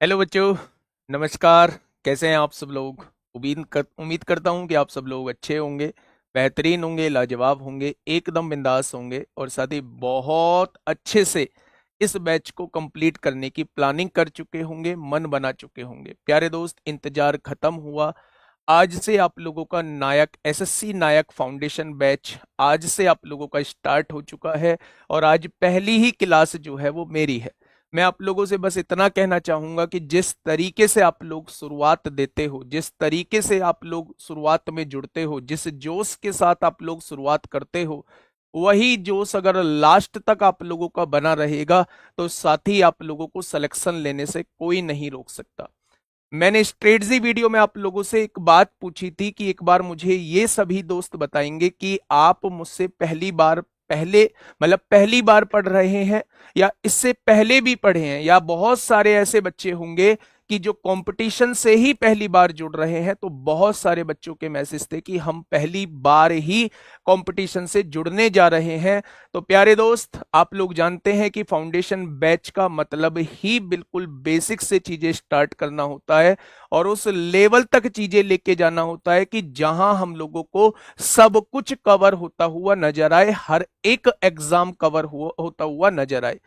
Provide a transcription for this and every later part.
Hello बच्चों। नमस्कार। कैसे हैं आप सब लोग? उम्मीद करता हूं कि आप सब लोग अच्छे होंगे, बेहतरीन होंगे, लाजवाब होंगे, एकदम बिंदास होंगे और साथ ही बहुत अच्छे से इस बैच को कंप्लीट करने की प्लानिंग कर चुके होंगे, मन बना चुके होंगे। प्यारे दोस्त, इंतजार खत्म हुआ। आज से आप लोगों का नायक एसएससी नायक फाउंडेशन बैच आज से आप लोगों का स्टार्ट हो चुका है और आज पहली ही क्लास जो है वो मेरी है। मैं आप लोगों से बस इतना कहना चाहूंगा कि जिस तरीके से आप लोग शुरुआत देते हो, जिस तरीके से आप लोग शुरुआत में जुड़ते हो, जिस जोश के साथ आप लोग शुरुआत करते हो, वही जोश अगर लास्ट तक आप लोगों का बना रहेगा तो साथ ही आप लोगों को सिलेक्शन लेने से कोई नहीं रोक सकता। मैंने स्ट्रेटजी वीडियो में आप लोगों से एक बात पूछी थी कि एक बार मुझे ये सभी दोस्त बताएंगे कि आप मुझसे पहली बार पढ़ रहे हैं या इससे पहले भी पढ़े हैं, या बहुत सारे ऐसे बच्चे होंगे कि जो कंपटीशन से ही पहली बार जुड़ रहे हैं। तो बहुत सारे बच्चों के मैसेज थे कि हम पहली बार ही कंपटीशन से जुड़ने जा रहे हैं। तो प्यारे दोस्त, आप लोग जानते हैं कि फाउंडेशन बैच का मतलब ही बिल्कुल बेसिक से चीजें स्टार्ट करना होता है और उस लेवल तक चीजें लेके जाना होता है कि जहां हम लोगों को सब कुछ कवर होता हुआ नजर आए, हर एक एग्जाम कवर होता हुआ नजर आए।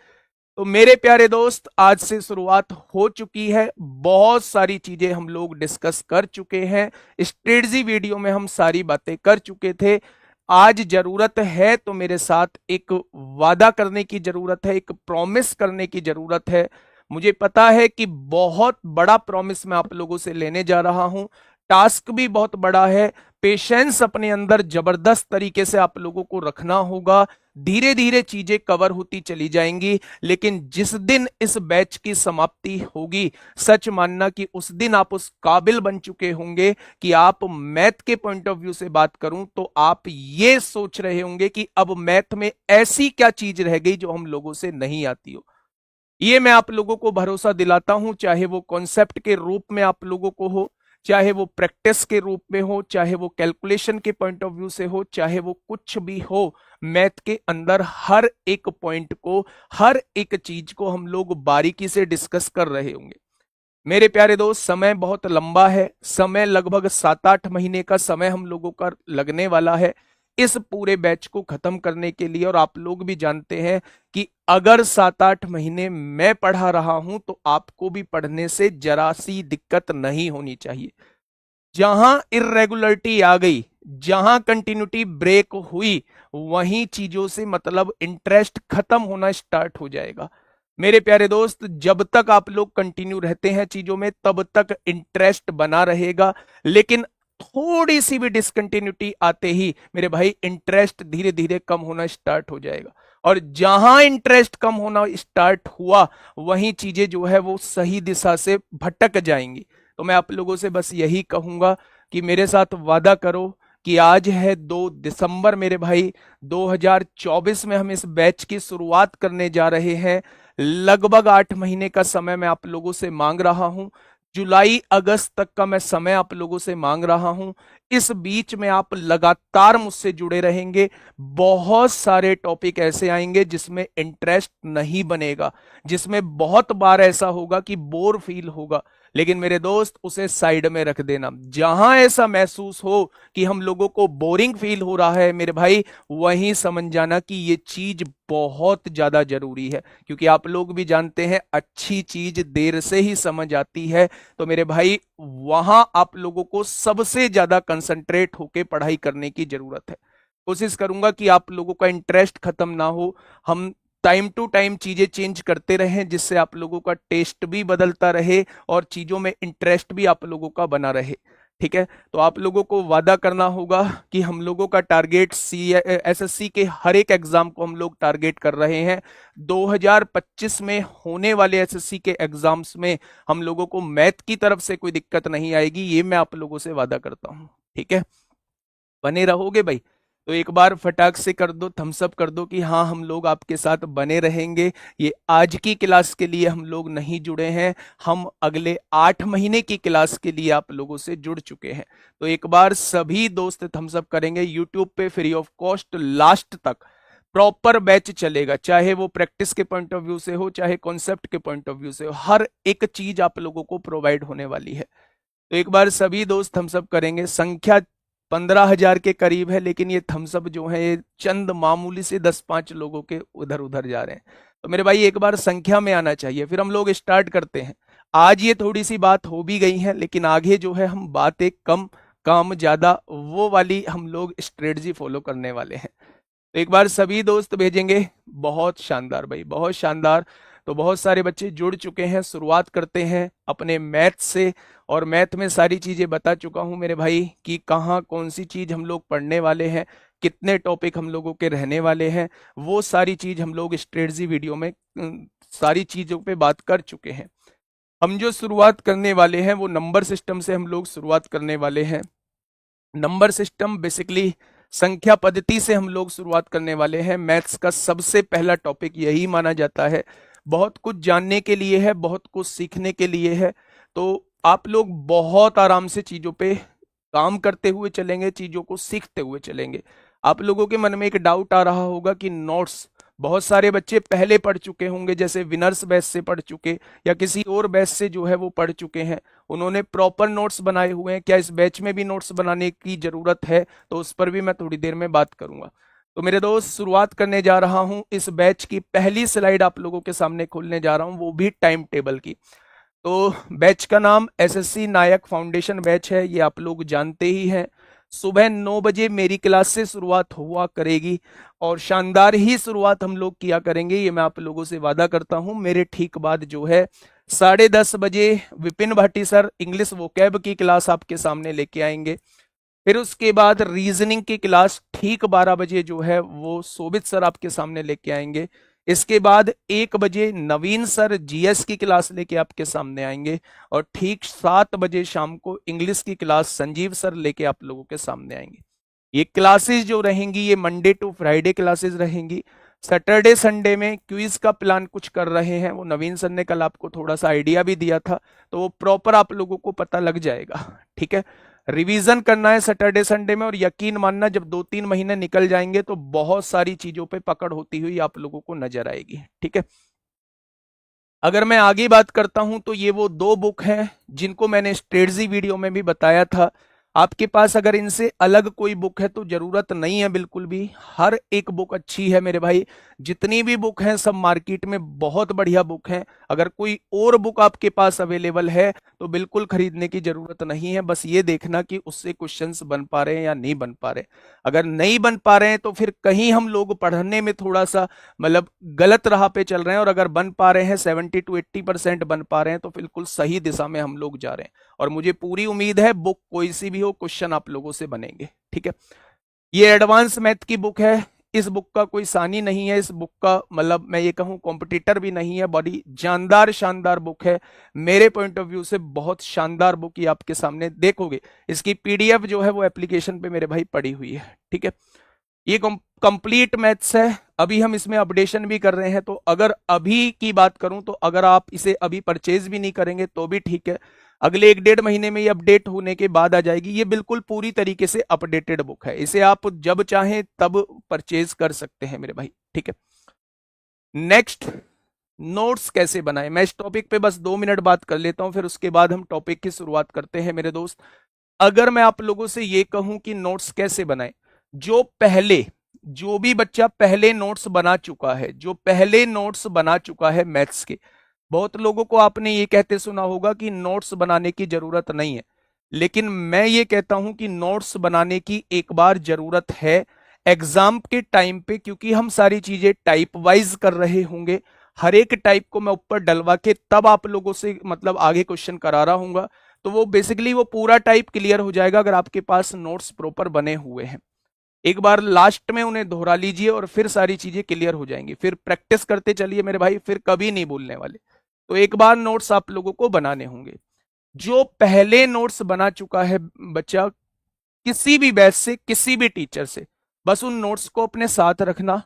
तो मेरे प्यारे दोस्त, आज से शुरुआत हो चुकी है। बहुत सारी चीजें हम लोग डिस्कस कर चुके हैं, स्ट्रेटजी वीडियो में हम सारी बातें कर चुके थे। आज जरूरत है तो मेरे साथ एक वादा करने की जरूरत है, एक प्रॉमिस करने की जरूरत है। मुझे पता है कि बहुत बड़ा प्रॉमिस मैं आप लोगों से लेने जा रहा हूं, टास्क भी बहुत बड़ा है। पेशेंस अपने अंदर जबरदस्त तरीके से आप लोगों को रखना होगा। धीरे धीरे चीजें कवर होती चली जाएंगी, लेकिन जिस दिन इस बैच की समाप्ति होगी, सच मानना कि उस दिन आप उस काबिल बन चुके होंगे कि आप मैथ के पॉइंट ऑफ व्यू से बात करूं तो आप ये सोच रहे होंगे कि अब मैथ में ऐसी क्या चीज रह गई जो हम लोगों से नहीं आती हो। ये मैं आप लोगों को भरोसा दिलाता हूं, चाहे वो कॉन्सेप्ट के रूप में आप लोगों को हो, चाहे वो प्रैक्टिस के रूप में हो, चाहे वो कैलकुलेशन के पॉइंट ऑफ व्यू से हो, चाहे वो कुछ भी हो। मैथ के अंदर हर एक पॉइंट को, हर एक चीज को हम लोग बारीकी से डिस्कस कर रहे होंगे। मेरे प्यारे दोस्त, समय बहुत लंबा है, समय लगभग 7-8 महीने का समय हम लोगों का लगने वाला है इस पूरे बैच को खत्म करने के लिए। और आप लोग भी जानते हैं कि अगर 7-8 महीने मैं पढ़ा रहा हूं तो आपको भी पढ़ने से जरा सी दिक्कत नहीं होनी चाहिए। जहां इरेगुलरिटी आ गई, जहां कंटिन्यूटी ब्रेक हुई, वहीं चीजों से मतलब इंटरेस्ट खत्म होना स्टार्ट हो जाएगा। मेरे प्यारे दोस्त, जब तक आप लोग कंटिन्यू रहते हैं चीजों में तब तक इंटरेस्ट बना रहेगा, लेकिन थोड़ी सी भी डिसकंटिन्यूटी आते ही मेरे भाई इंटरेस्ट धीरे धीरे कम होना स्टार्ट हो जाएगा। और जहां इंटरेस्ट कम होना स्टार्ट हुआ, वहीं चीजें जो है वो सही दिशा से भटक जाएंगी। तो मैं आप लोगों से बस यही कहूंगा कि मेरे साथ वादा करो कि आज है 2 दिसंबर मेरे भाई, 2024 में हम इस बैच की शुरुआत करने जा रहे हैं। लगभग 8 महीने का समय मैं आप लोगों से मांग रहा हूं, जुलाई अगस्त तक का मैं समय आप लोगों से मांग रहा हूं। इस बीच में आप लगातार मुझसे जुड़े रहेंगे। बहुत सारे टॉपिक ऐसे आएंगे जिसमें इंटरेस्ट नहीं बनेगा, जिसमें बहुत बार ऐसा होगा कि बोर फील होगा, लेकिन मेरे दोस्त उसे साइड में रख देना। जहां ऐसा महसूस हो कि हम लोगों को बोरिंग फील हो रहा है मेरे भाई, वहीं समझ जाना कि ये चीज बहुत ज्यादा जरूरी है, क्योंकि आप लोग भी जानते हैं अच्छी चीज देर से ही समझ आती है। तो मेरे भाई, वहां आप लोगों को सबसे ज्यादा कंसंट्रेट होकर पढ़ाई करने की जरूरत है। कोशिश करूंगा कि आप लोगों का इंटरेस्ट खत्म ना हो। हम टाइम टू टाइम चीजें चेंज करते रहें, जिससे आप लोगों का टेस्ट भी बदलता रहे और चीजों में इंटरेस्ट भी आप लोगों का बना रहे। ठीक है, तो आप लोगों को वादा करना होगा कि हम लोगों का टारगेट एसएससी के हर एक एग्जाम को हम लोग टारगेट कर रहे हैं। 2025 में होने वाले एसएससी के एग्जाम्स में हम लोगों को मैथ की तरफ से कोई दिक्कत नहीं आएगी, ये मैं आप लोगों से वादा करता हूं। ठीक है, बने रहोगे भाई? तो एक बार फटाक से कर दो, थम्स अप कर दो कि हाँ, हम लोग आपके साथ बने रहेंगे। ये आज की क्लास के लिए हम लोग नहीं जुड़े हैं, हम अगले 8 महीने की क्लास के लिए आप लोगों से जुड़ चुके हैं। तो एक बार सभी दोस्त थम्स अप करेंगे यूट्यूब पे फ्री ऑफ कॉस्ट लास्ट तक। प्रॉपर बैच चलेगा, चाहे वो प्रैक्टिस के पॉइंट ऑफ व्यू से हो, चाहे कॉन्सेप्ट के पॉइंट ऑफ व्यू से हो, हर एक चीज आप लोगों को प्रोवाइड होने वाली है। तो एक बार सभी दोस्त थम्स अप करेंगे। संख्या 15,000 के करीब है, लेकिन ये थम्स अप जो है ये चंद मामूली से 10-5 लोगों के उधर उधर जा रहे हैं। तो मेरे भाई एक बार संख्या में आना चाहिए, फिर हम लोग स्टार्ट करते हैं। आज ये थोड़ी सी बात हो भी गई है, लेकिन आगे जो है हम बातें कम काम ज्यादा वो वाली हम लोग स्ट्रेटजी फॉलो करने वाले हैं। तो एक बार सभी दोस्त भेजेंगे। बहुत शानदार भाई, बहुत शानदार। तो बहुत सारे बच्चे जुड़ चुके हैं। शुरुआत करते हैं अपने मैथ से, और मैथ में सारी चीजें बता चुका हूं मेरे भाई कि कहाँ कौन सी चीज हम लोग पढ़ने वाले हैं, कितने टॉपिक हम लोगों के रहने वाले हैं, वो सारी चीज हम लोग स्ट्रेटजी वीडियो में सारी चीजों पे बात कर चुके हैं। हम जो शुरुआत करने वाले हैं वो नंबर सिस्टम से हम लोग शुरुआत करने वाले हैं। नंबर सिस्टम बेसिकली संख्या पद्धति से हम लोग शुरुआत करने वाले हैं। मैथ्स का सबसे पहला टॉपिक यही माना जाता है। बहुत कुछ जानने के लिए है, बहुत कुछ सीखने के लिए है। तो आप लोग बहुत आराम से चीजों पे काम करते हुए चलेंगे, चीजों को सीखते हुए चलेंगे। आप लोगों के मन में एक डाउट आ रहा होगा कि नोट्स बहुत सारे बच्चे पहले पढ़ चुके होंगे, जैसे विनर्स बैच से पढ़ चुके या किसी और बैच से जो है वो पढ़ चुके हैं, उन्होंने प्रॉपर नोट्स बनाए हुए हैं। क्या इस बैच में भी नोट्स बनाने की जरूरत है? तो उस पर भी मैं थोड़ी देर में बात करूंगा। तो मेरे दोस्त शुरुआत करने जा रहा हूं। इस बैच की पहली स्लाइड आप लोगों के सामने खोलने जा रहा हूं, वो भी टाइम टेबल की। तो बैच का नाम एसएससी नायक फाउंडेशन बैच है, ये आप लोग जानते ही हैं। सुबह 9 बजे मेरी क्लास से शुरुआत हुआ करेगी, और शानदार ही शुरुआत हम लोग किया करेंगे, ये मैं आप लोगों से वादा करता हूं। मेरे ठीक बाद जो है 10:30 बजे Vipin Bhati sir English vocab की क्लास आपके सामने लेके आएंगे। फिर उसके बाद रीजनिंग की क्लास ठीक 12 बजे जो है वो शोभित सर आपके सामने लेके आएंगे। इसके बाद 1 बजे नवीन सर जीएस की क्लास लेके आपके सामने आएंगे, और ठीक 7 बजे शाम को इंग्लिश की क्लास संजीव सर लेके आप लोगों के सामने आएंगे। ये क्लासेस जो रहेंगी ये मंडे टू फ्राइडे क्लासेस रहेंगी। सैटरडे संडे में क्विज का प्लान कुछ कर रहे हैं, वो नवीन सर ने कल आपको थोड़ा सा आइडिया भी दिया था, तो वो प्रॉपर आप लोगों को पता लग जाएगा। ठीक है, रिवीजन करना है सैटरडे संडे में, और यकीन मानना जब 2-3 महीने निकल जाएंगे तो बहुत सारी चीजों पे पकड़ होती हुई आप लोगों को नजर आएगी। ठीक है, अगर मैं आगे बात करता हूं तो ये वो 2 बुक हैं जिनको मैंने स्ट्रेटजी वीडियो में भी बताया था। आपके पास अगर इनसे अलग कोई बुक है तो जरूरत नहीं है बिल्कुल भी। हर एक बुक अच्छी है मेरे भाई, जितनी भी बुक हैं सब मार्केट में बहुत बढ़िया बुक हैं। अगर कोई और बुक आपके पास अवेलेबल है तो बिल्कुल खरीदने की जरूरत नहीं है। बस ये देखना कि उससे क्वेश्चंस बन पा रहे हैं या नहीं बन पा रहे। अगर नहीं बन पा रहे हैं तो फिर कहीं हम लोग पढ़ने में थोड़ा सा मतलब गलत राह पे चल रहे हैं, और अगर बन पा रहे हैं 70-80% बन पा रहे हैं तो बिल्कुल सही दिशा में हम लोग जा रहे हैं। और मुझे पूरी उम्मीद है बुक कोई सी भी हो, क्वेश्चन आप लोगों से बनेंगे। ठीक है, ये एडवांस मैथ की बुक है। इस बुक का कोई सानी नहीं है, इस बुक का मतलब मैं ये कहूं कॉम्पिटिटर भी नहीं है। बड़ी जानदार शानदार बुक है, मेरे पॉइंट ऑफ व्यू से बहुत शानदार बुक। ये आपके सामने देखोगे, इसकी पीडीएफ जो है वो एप्लीकेशन पे मेरे भाई पड़ी हुई है। ठीक है, ये कंप्लीट मैथ्स है। अभी हम इसमें अपडेशन भी कर रहे हैं, तो अगर अभी की बात करूं तो अगर आप इसे अभी परचेज भी नहीं करेंगे तो भी ठीक है, अगले 1-1.5 महीने में ये अपडेट होने के बाद आ जाएगी। ये बिल्कुल पूरी तरीके से अपडेटेड बुक है, इसे आप जब चाहें तब परचेज कर सकते हैं मेरे भाई। ठीक है, नेक्स्ट, नोट्स कैसे बनाएं। मैं इस टॉपिक पे बस 2 मिनट बात कर लेता हूं, फिर उसके बाद हम टॉपिक की शुरुआत करते हैं मेरे दोस्त। अगर मैं आप लोगों से ये कहूं कि नोट्स कैसे बनाएं, जो भी बच्चा पहले नोट्स बना चुका है, जो पहले नोट्स बना चुका है मैथ्स के, बहुत लोगों को आपने ये कहते सुना होगा कि नोट्स बनाने की जरूरत नहीं है, लेकिन मैं ये कहता हूं कि नोट्स बनाने की एक बार जरूरत है एग्जाम के टाइम पे, क्योंकि हम सारी चीजें टाइप वाइज कर रहे होंगे। हर एक टाइप को मैं ऊपर डलवा के तब आप लोगों से मतलब आगे क्वेश्चन करा रहा हूंगा, तो वो बेसिकली वो पूरा टाइप क्लियर हो जाएगा अगर आपके पास नोट्स प्रॉपर बने हुए हैं। एक बार लास्ट में उन्हें दोहरा लीजिए और फिर सारी चीजें क्लियर हो जाएंगी। फिर प्रैक्टिस करते चलिए मेरे भाई, फिर कभी नहीं भूलने वाले। तो एक बार नोट्स आप लोगों को बनाने होंगे। जो पहले नोट्स बना चुका है बच्चा किसी भी बैच से, किसी भी टीचर से, बस उन नोट्स को अपने साथ रखना।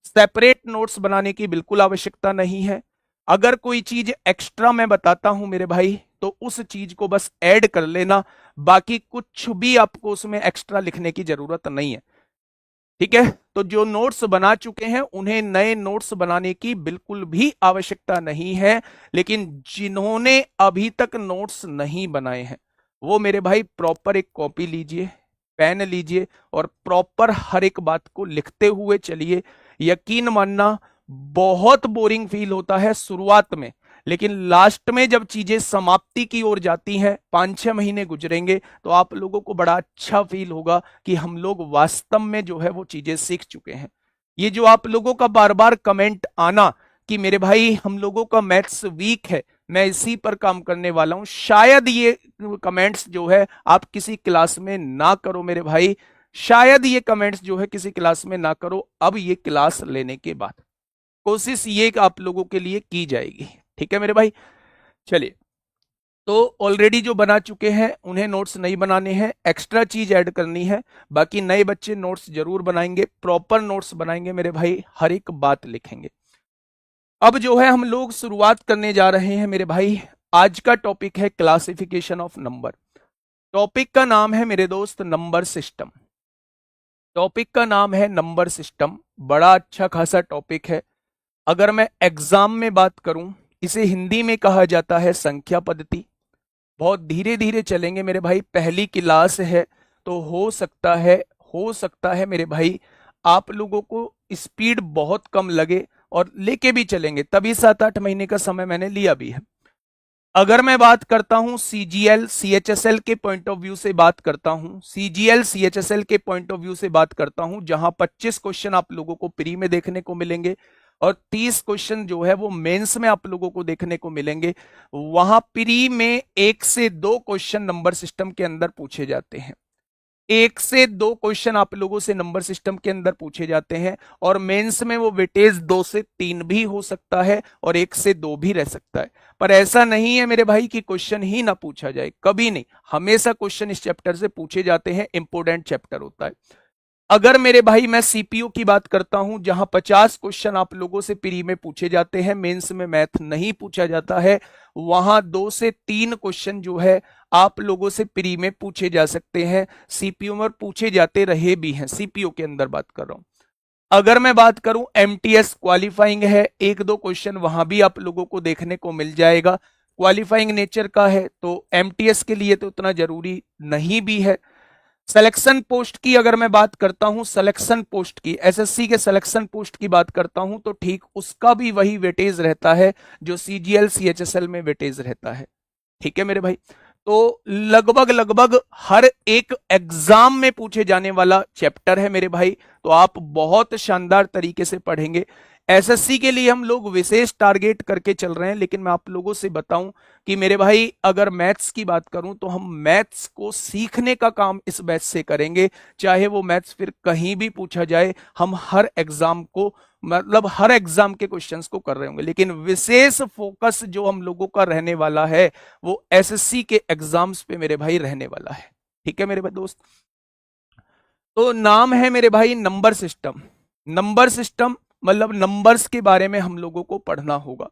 सेपरेट नोट्स बनाने की बिल्कुल आवश्यकता नहीं है। अगर कोई चीज एक्स्ट्रा मैं बताता हूं मेरे भाई तो उस चीज को बस ऐड कर लेना, बाकी कुछ भी आपको उसमें एक्स्ट्रा लिखने की जरूरत नहीं है। ठीक है, तो जो नोट्स बना चुके हैं उन्हें नए नोट्स बनाने की बिल्कुल भी आवश्यकता नहीं है, लेकिन जिन्होंने अभी तक नोट्स नहीं बनाए हैं वो मेरे भाई प्रॉपर एक कॉपी लीजिए, पेन लीजिए और प्रॉपर हर एक बात को लिखते हुए चलिए। यकीन मानना, बहुत बोरिंग फील होता है शुरुआत में, लेकिन लास्ट में जब चीजें समाप्ति की ओर जाती हैं, 5-6 महीने गुजरेंगे, तो आप लोगों को बड़ा अच्छा फील होगा कि हम लोग वास्तव में जो है वो चीजें सीख चुके हैं। ये जो आप लोगों का बार बार कमेंट आना कि मेरे भाई हम लोगों का मैथ्स वीक है, मैं इसी पर काम करने वाला हूं, शायद ये कमेंट्स जो है आप किसी क्लास में ना करो मेरे भाई, शायद ये कमेंट्स जो है किसी क्लास में ना करो, अब ये क्लास लेने के बाद कोशिश ये आप लोगों के लिए की जाएगी। ठीक है मेरे भाई, चलिए। तो ऑलरेडी जो बना चुके हैं उन्हें नोट्स नहीं बनाने हैं, एक्स्ट्रा चीज ऐड करनी है। बाकी नए बच्चे नोट्स जरूर बनाएंगे, प्रॉपर नोट्स बनाएंगे मेरे भाई, हर एक बात लिखेंगे। अब जो है हम लोग शुरुआत करने जा रहे हैं मेरे भाई। आज का टॉपिक है क्लासिफिकेशन ऑफ नंबर। टॉपिक का नाम है मेरे दोस्त नंबर सिस्टम। टॉपिक का नाम है नंबर सिस्टम, बड़ा अच्छा खासा टॉपिक है। अगर मैं एग्जाम में बात करूं, इसे हिंदी में कहा जाता है संख्या पद्धति। बहुत धीरे धीरे चलेंगे मेरे भाई, पहली क्लास है तो हो सकता है मेरे भाई आप लोगों को स्पीड बहुत कम लगे, और लेके भी चलेंगे, तभी 7-8 महीने का समय मैंने लिया भी है। अगर मैं बात करता हूं सीजीएल सीएचएसएल के पॉइंट ऑफ व्यू से बात करता हूं, सीजीएल सीएचएसएल के पॉइंट ऑफ व्यू से बात करता हूं, जहां 25 क्वेश्चन आप लोगों को प्री में देखने को मिलेंगे और 30 क्वेश्चन जो है वो मेंस में आप लोगों को देखने को मिलेंगे। वहां प्री में 1 से 2 क्वेश्चन नंबर सिस्टम के अंदर पूछे जाते हैं, 1 से 2 क्वेश्चन आप लोगों से नंबर सिस्टम के अंदर पूछे जाते हैं, और मेंस में वो वेटेज 2 से 3 भी हो सकता है और 1 से 2 भी रह सकता है। पर ऐसा नहीं है मेरे भाई कि क्वेश्चन ही ना पूछा जाए, कभी नहीं, हमेशा क्वेश्चन इस चैप्टर से पूछे जाते हैं, इंपोर्टेंट चैप्टर होता है। अगर मेरे भाई मैं सीपीयू की बात करता हूं, जहां 50 क्वेश्चन आप लोगों से प्री में पूछे जाते हैं, मेंस में मैथ नहीं पूछा जाता है, वहां 2 से 3 क्वेश्चन जो है आप लोगों से प्री में पूछे जा सकते हैं, सीपीयू में पूछे जाते रहे भी हैं, सीपीयू के अंदर बात कर रहा हूं। अगर मैं बात करूं एमटीएस क्वालिफाइंग है, 1-2 क्वेश्चन वहां भी आप लोगों को देखने को मिल जाएगा, क्वालिफाइंग नेचर का है, तो एमटीएस के लिए तो उतना जरूरी नहीं भी है। सिलेक्शन पोस्ट की अगर मैं बात करता हूं, सिलेक्शन पोस्ट की, एसएससी के सिलेक्शन पोस्ट की बात करता हूं, तो ठीक उसका भी वही वेटेज रहता है जो सीजीएल सीएचएसएल में वेटेज रहता है। ठीक है मेरे भाई, तो लगभग लगभग हर एक एग्जाम में पूछे जाने वाला चैप्टर है मेरे भाई, तो आप बहुत शानदार तरीके से पढ़ेंगे। एसएससी के लिए हम लोग विशेष टारगेट करके चल रहे हैं, लेकिन मैं आप लोगों से बताऊं कि मेरे भाई अगर मैथ्स की बात करूं तो हम मैथ्स को सीखने का काम इस बैच से करेंगे, चाहे वो मैथ्स फिर कहीं भी पूछा जाए, हम हर एग्जाम को, मतलब हर एग्जाम के क्वेश्चंस को कर रहे होंगे, लेकिन विशेष फोकस जो हम लोगों का रहने वाला है वो एसएससी के एग्जाम्स पे मेरे भाई रहने वाला है। ठीक है मेरे भाई दोस्त, तो नाम है मेरे भाई नंबर सिस्टम। नंबर सिस्टम मतलब नंबर्स के बारे में हम लोगों को पढ़ना होगा।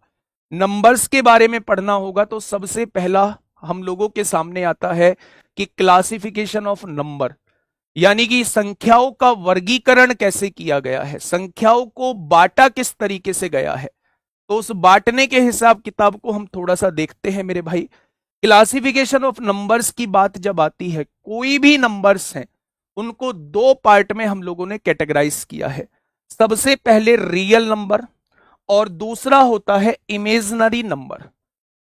नंबर्स के बारे में पढ़ना होगा तो सबसे पहला हम लोगों के सामने आता है कि क्लासिफिकेशन ऑफ नंबर, यानी कि संख्याओं का वर्गीकरण कैसे किया गया है, संख्याओं को बांटा किस तरीके से गया है। तो उस बांटने के हिसाब किताब को हम थोड़ा सा देखते हैं मेरे भाई। क्लासिफिकेशन ऑफ नंबर्स की बात जब आती है, कोई भी नंबर्स हैं उनको 2 पार्ट में हम लोगों ने कैटेगराइज किया है। सबसे पहले रियल नंबर और दूसरा होता है इमेजिनरी नंबर।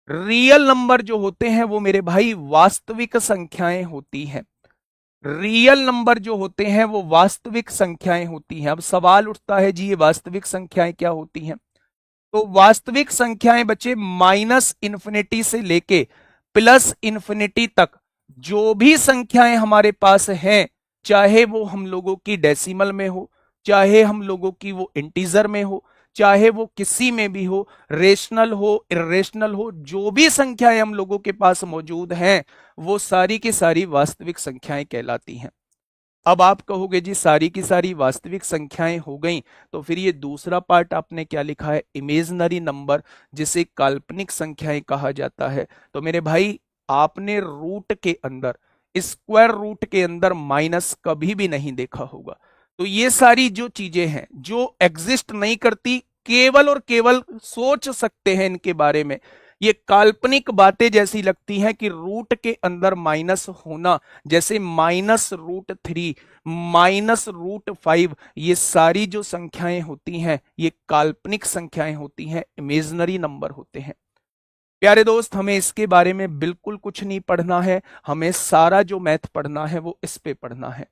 रियल नंबर जो होते हैं वो मेरे भाई वास्तविक संख्याएं होती हैं, रियल नंबर जो होते हैं वो वास्तविक संख्याएं होती हैं। अब सवाल उठता है जी ये वास्तविक संख्याएं क्या होती हैं, तो वास्तविक संख्याएं बच्चे माइनस इन्फिनिटी से लेके प्लस इन्फिनिटी तक जो भी संख्याएं हमारे पास हैं, चाहे वो हम लोगों की डेसिमल में हो, चाहे हम लोगों की वो इंटीजर में हो, चाहे वो किसी में भी हो, रेशनल हो इरेशनल हो, जो भी संख्याएं हम लोगों के पास मौजूद हैं वो सारी की सारी वास्तविक संख्याएं कहलाती हैं। अब आप कहोगे जी सारी की सारी वास्तविक संख्याएं हो गई, तो फिर ये दूसरा पार्ट आपने क्या लिखा है, इमेजिनरी नंबर, जिसे काल्पनिक संख्याएं कहा जाता है। तो मेरे भाई आपने रूट के अंदर, स्क्वायर रूट के अंदर माइनस कभी भी नहीं देखा होगा, तो ये सारी जो चीजें हैं जो एग्जिस्ट नहीं करती, केवल और केवल सोच सकते हैं इनके बारे में, ये काल्पनिक बातें जैसी लगती हैं कि रूट के अंदर माइनस होना, जैसे -√3, -√5, ये सारी जो संख्याएं होती हैं ये काल्पनिक संख्याएं होती हैं, इमेजिनरी नंबर होते हैं। प्यारे दोस्त, हमें इसके बारे में बिल्कुल कुछ नहीं पढ़ना है, हमें सारा जो मैथ पढ़ना है वो इस पे पढ़ना है।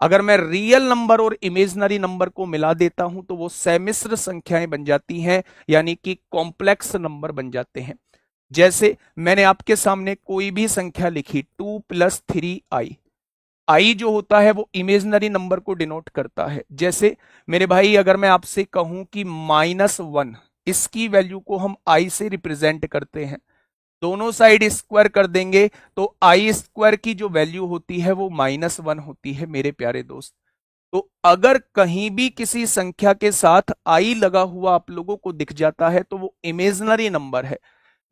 अगर मैं रियल नंबर और इमेजिनरी नंबर को मिला देता हूं तो वो समिश्र संख्याएं बन जाती हैं, यानी कि कॉम्प्लेक्स नंबर बन जाते हैं। जैसे मैंने आपके सामने कोई भी संख्या लिखी 2 + 3i, आई जो होता है वो इमेजिनरी नंबर को डिनोट करता है। जैसे मेरे भाई अगर मैं आपसे कहूं कि -1, इसकी वैल्यू को हम आई से रिप्रेजेंट करते हैं, दोनों साइड स्क्वायर कर देंगे तो आई स्क्वायर की जो वैल्यू होती है वो -1 होती है मेरे प्यारे दोस्त। तो अगर कहीं भी किसी संख्या के साथ आई लगा हुआ आप लोगों को दिख जाता है तो वो इमेजिनरी नंबर है।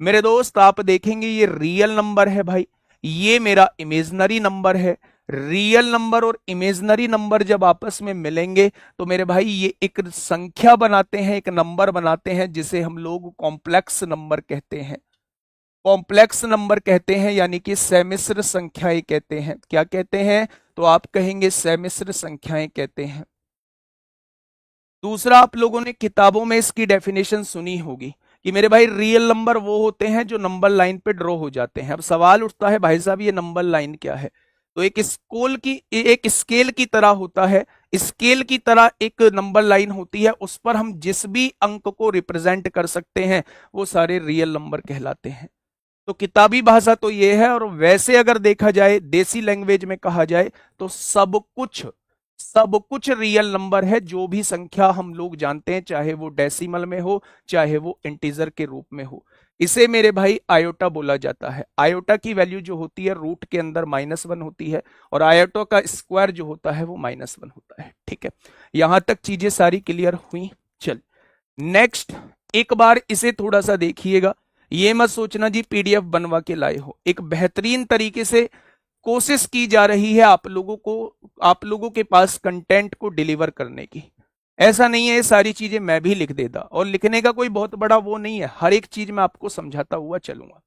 मेरे दोस्त आप देखेंगे ये रियल नंबर है भाई, ये मेरा इमेजिनरी नंबर है। रियल नंबर और इमेजिनरी नंबर जब आपस में मिलेंगे तो मेरे भाई ये एक संख्या बनाते हैं, एक नंबर बनाते हैं जिसे हम लोग कॉम्प्लेक्स नंबर कहते हैं। कॉम्प्लेक्स नंबर कहते हैं यानी कि समिश्र संख्याएं कहते हैं। क्या कहते हैं? तो आप कहेंगे समिश्र संख्याएं कहते हैं। दूसरा, आप लोगों ने किताबों में इसकी डेफिनेशन सुनी होगी कि मेरे भाई रियल नंबर वो होते हैं जो नंबर लाइन पे ड्रॉ हो जाते हैं। अब सवाल उठता है भाई साहब ये नंबर लाइन क्या है? तो एक स्केल की तरह होता है, स्केल की तरह एक नंबर लाइन होती है, उस पर हम जिस भी अंक को रिप्रेजेंट कर सकते हैं वो सारे रियल नंबर कहलाते हैं। तो किताबी भाषा तो ये है, और वैसे अगर देखा जाए देसी लैंग्वेज में कहा जाए तो सब कुछ रियल नंबर है। जो भी संख्या हम लोग जानते हैं, चाहे वो डेसिमल में हो चाहे वो इंटीजर के रूप में हो, इसे मेरे भाई आयोटा बोला जाता है। आयोटा की वैल्यू जो होती है रूट के अंदर -1 होती है, और आयोटा का स्क्वायर जो होता है वो -1 होता है। ठीक है, यहां तक चीजें सारी क्लियर हुई। चल नेक्स्ट, एक बार इसे थोड़ा सा देखिएगा, ये मत सोचना जी पीडीएफ बनवा के लाए हो। एक बेहतरीन तरीके से कोशिश की जा रही है आप लोगों के पास कंटेंट को डिलीवर करने की। ऐसा नहीं है ये सारी चीजें मैं भी लिख देता, और लिखने का कोई बहुत बड़ा वो नहीं है, हर एक चीज मैं आपको समझाता हुआ चलूंगा।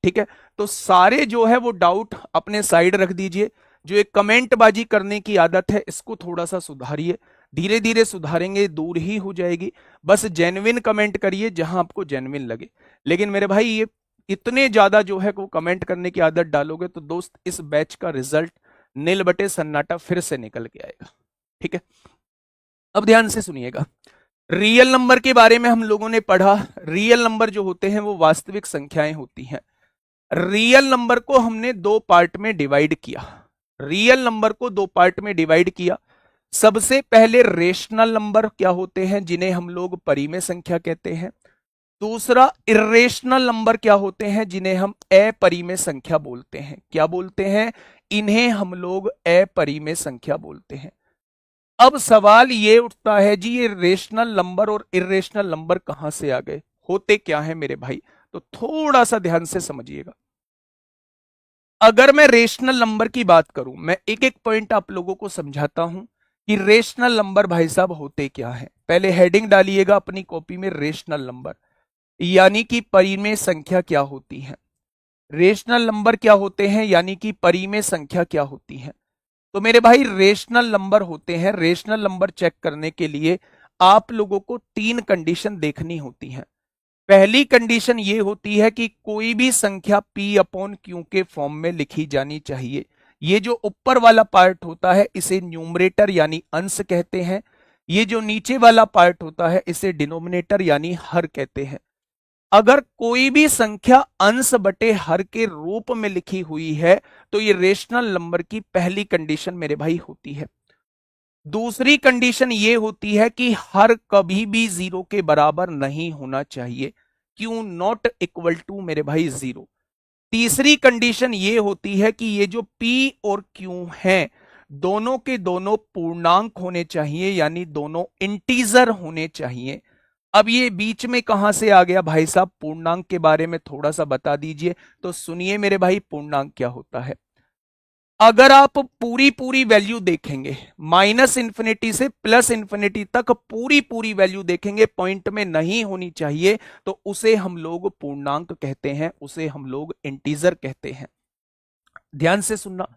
ठीक है, तो सारे जो है वो डाउट अपने साइड रख दीजिए। जो एक कमेंट बाजी करने की आदत है इसको थोड़ा सा सुधारिए, धीरे धीरे सुधारेंगे दूर ही हो जाएगी। बस जेन्युइन कमेंट करिए जहां आपको जेन्युइन लगे। लेकिन मेरे भाई ये इतने ज्यादा जो है वो कमेंट करने की आदत डालोगे तो दोस्त इस बैच का रिजल्ट नील बटे सन्नाटा फिर से निकल के आएगा। ठीक है, अब ध्यान से सुनिएगा। रियल नंबर के बारे में हम लोगों ने पढ़ा। रियल नंबर जो होते हैं वो वास्तविक संख्याएं होती हैं। रियल नंबर को हमने दो पार्ट में डिवाइड किया। रियल नंबर को दो पार्ट में डिवाइड किया। सबसे पहले रेशनल नंबर क्या होते हैं, जिन्हें हम लोग परिमेय संख्या कहते हैं। दूसरा इर्रेशनल नंबर क्या होते हैं, जिन्हें हम अपरिमेय संख्या बोलते हैं। क्या बोलते हैं? इन्हें हम लोग अपरिमेय संख्या बोलते हैं। अब सवाल ये उठता है जी ये रेशनल नंबर और इर्रेशनल नंबर कहां से आ गए, होते क्या है मेरे भाई? तो थोड़ा सा ध्यान से समझिएगा। अगर मैं रेशनल नंबर की बात करूं, मैं एक एक पॉइंट आप लोगों को समझाता हूं कि रेशनल नंबर भाई साहब होते क्या है। पहले हेडिंग डालिएगा अपनी कॉपी में, रेशनल नंबर यानी कि परिमेय संख्या क्या होती है। रेशनल नंबर क्या होते हैं यानी कि परिमेय संख्या क्या होती है। तो मेरे भाई रेशनल नंबर होते हैं, रेशनल नंबर चेक करने के लिए आप लोगों को तीन कंडीशन देखनी होती है। पहली कंडीशन ये होती है कि कोई भी संख्या P/Q के फॉर्म में लिखी जानी चाहिए। ये जो ऊपर वाला पार्ट होता है इसे न्यूमरेटर यानी अंश कहते हैं। ये जो नीचे वाला पार्ट होता है इसे डिनोमिनेटर यानी हर कहते हैं। अगर कोई भी संख्या अंश बटे हर के रूप में लिखी हुई है तो ये रेशनल नंबर की पहली कंडीशन मेरे भाई होती है। दूसरी कंडीशन ये होती है कि हर कभी भी 0 के बराबर नहीं होना चाहिए, क्यों नॉट इक्वल टू मेरे भाई 0। तीसरी कंडीशन ये होती है कि ये जो P और Q हैं दोनों के दोनों पूर्णांक होने चाहिए, यानी दोनों इंटीजर होने चाहिए। अब ये बीच में कहां से आ गया भाई साहब? पूर्णांक के बारे में थोड़ा सा बता दीजिए। तो सुनिए मेरे भाई, पूर्णांक क्या होता है। अगर आप पूरी पूरी वैल्यू देखेंगे, माइनस इंफिनिटी से प्लस इंफिनिटी तक पूरी पूरी वैल्यू देखेंगे, पॉइंट में नहीं होनी चाहिए, तो उसे हम लोग पूर्णांक कहते हैं, उसे हम लोग इंटीजर कहते हैं। ध्यान से सुनना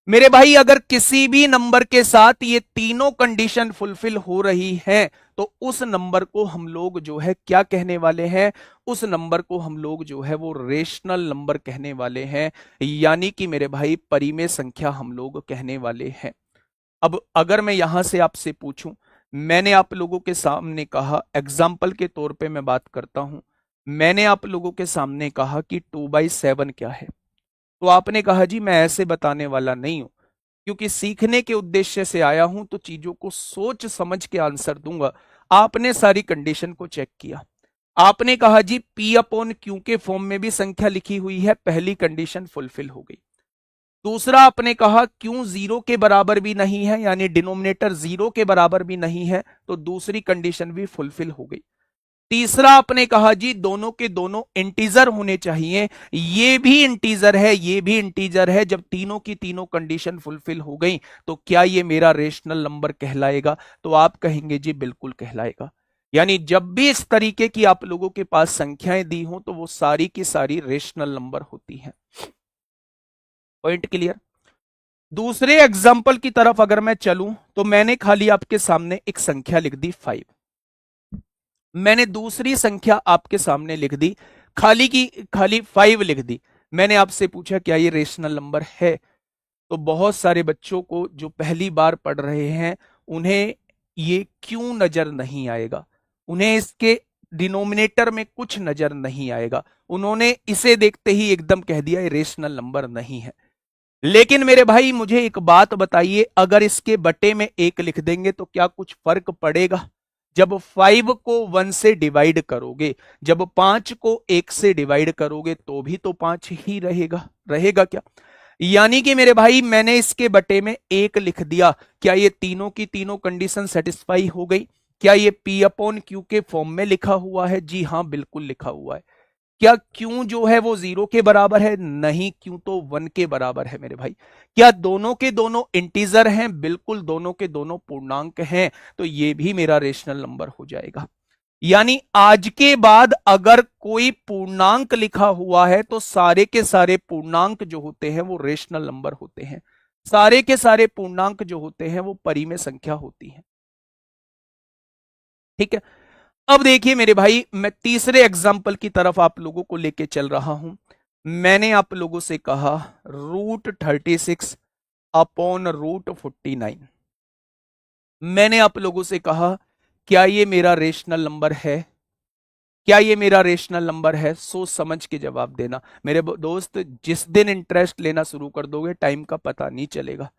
मेरे भाई, अगर किसी भी नंबर के साथ ये तीनों कंडीशन फुलफिल हो रही हैं, तो उस नंबर को हम लोग जो है क्या कहने वाले हैं, उस नंबर को हम लोग जो है वो रेशनल नंबर कहने वाले हैं, यानी कि मेरे भाई परिमेय संख्या हम लोग कहने वाले हैं। अब अगर मैं यहां से आपसे पूछूं, मैंने आप लोगों के सामने कहा, एग्जाम्पल के तौर पे मैं बात करता हूं, मैंने आप लोगों के सामने कहा कि 2/7 क्या है, तो आपने कहा जी मैं ऐसे बताने वाला नहीं हूं, क्योंकि सीखने के उद्देश्य से आया हूं तो चीजों को सोच समझ के आंसर दूंगा। आपने सारी कंडीशन को चेक किया, आपने कहा जी P अपॉन Q के फॉर्म में भी संख्या लिखी हुई है, पहली कंडीशन फुलफिल हो गई। दूसरा आपने कहा Q 0 के बराबर भी नहीं है, यानी डिनोमिनेटर 0 के बराबर भी नहीं है, तो दूसरी कंडीशन भी फुलफिल हो गई। तीसरा आपने कहा जी दोनों के दोनों इंटीजर होने चाहिए, ये भी इंटीजर है, ये भी इंटीजर है, जब तीनों की तीनों कंडीशन फुलफिल हो गई तो क्या ये मेरा रेशनल नंबर कहलाएगा, तो आप कहेंगे जी बिल्कुल कहलाएगा। यानी जब भी इस तरीके की आप लोगों के पास संख्याएं दी हो तो वो सारी की सारी रेशनल नंबर होती हैं। Point clear. दूसरे एग्जाम्पल की तरफ अगर मैं चलूं, तो मैंने खाली आपके सामने एक संख्या लिख दी 5, मैंने दूसरी संख्या आपके सामने लिख दी, खाली की खाली 5 लिख दी। मैंने आपसे पूछा क्या ये रेशनल नंबर है, तो बहुत सारे बच्चों को जो पहली बार पढ़ रहे हैं उन्हें ये क्यों नजर नहीं आएगा, उन्हें इसके डिनोमिनेटर में कुछ नजर नहीं आएगा, उन्होंने इसे देखते ही एकदम कह दिया ये रेशनल नंबर नहीं है। लेकिन मेरे भाई मुझे एक बात बताइए, अगर इसके बटे में 1 लिख देंगे तो क्या कुछ फर्क पड़ेगा? जब 5 को 1 से डिवाइड करोगे, जब 5 को 1 से डिवाइड करोगे तो भी तो 5 ही रहेगा, रहेगा क्या? यानी कि मेरे भाई मैंने इसके बटे में 1 लिख दिया, क्या ये तीनों की तीनों कंडीशन सेटिस्फाई हो गई? क्या ये P अपॉन Q के फॉर्म में लिखा हुआ है? जी हाँ बिल्कुल लिखा हुआ है। क्या क्यों जो है वो 0 के बराबर है? नहीं, क्यों तो 1 के बराबर है मेरे भाई। क्या दोनों के दोनों इंटीजर हैं? बिल्कुल दोनों के दोनों पूर्णांक हैं, तो ये भी मेरा रेशनल नंबर हो जाएगा। यानी आज के बाद अगर कोई पूर्णांक लिखा हुआ है तो सारे के सारे पूर्णांक जो होते हैं वो रेशनल नंबर होते हैं, सारे के सारे पूर्णांक जो होते हैं वो परिमेय संख्या होती है। ठीक है, अब देखिए मेरे भाई मैं तीसरे एग्जाम्पल की तरफ आप लोगों को लेके चल रहा हूं। मैंने आप लोगों से कहा √36 अपॉन √49, मैंने आप लोगों से कहा क्या ये मेरा रेशनल नंबर है, क्या ये मेरा रेशनल नंबर है? सोच समझ के जवाब देना मेरे दोस्त, जिस दिन इंटरेस्ट लेना शुरू कर दोगे टाइम का पता नहीं चलेगा।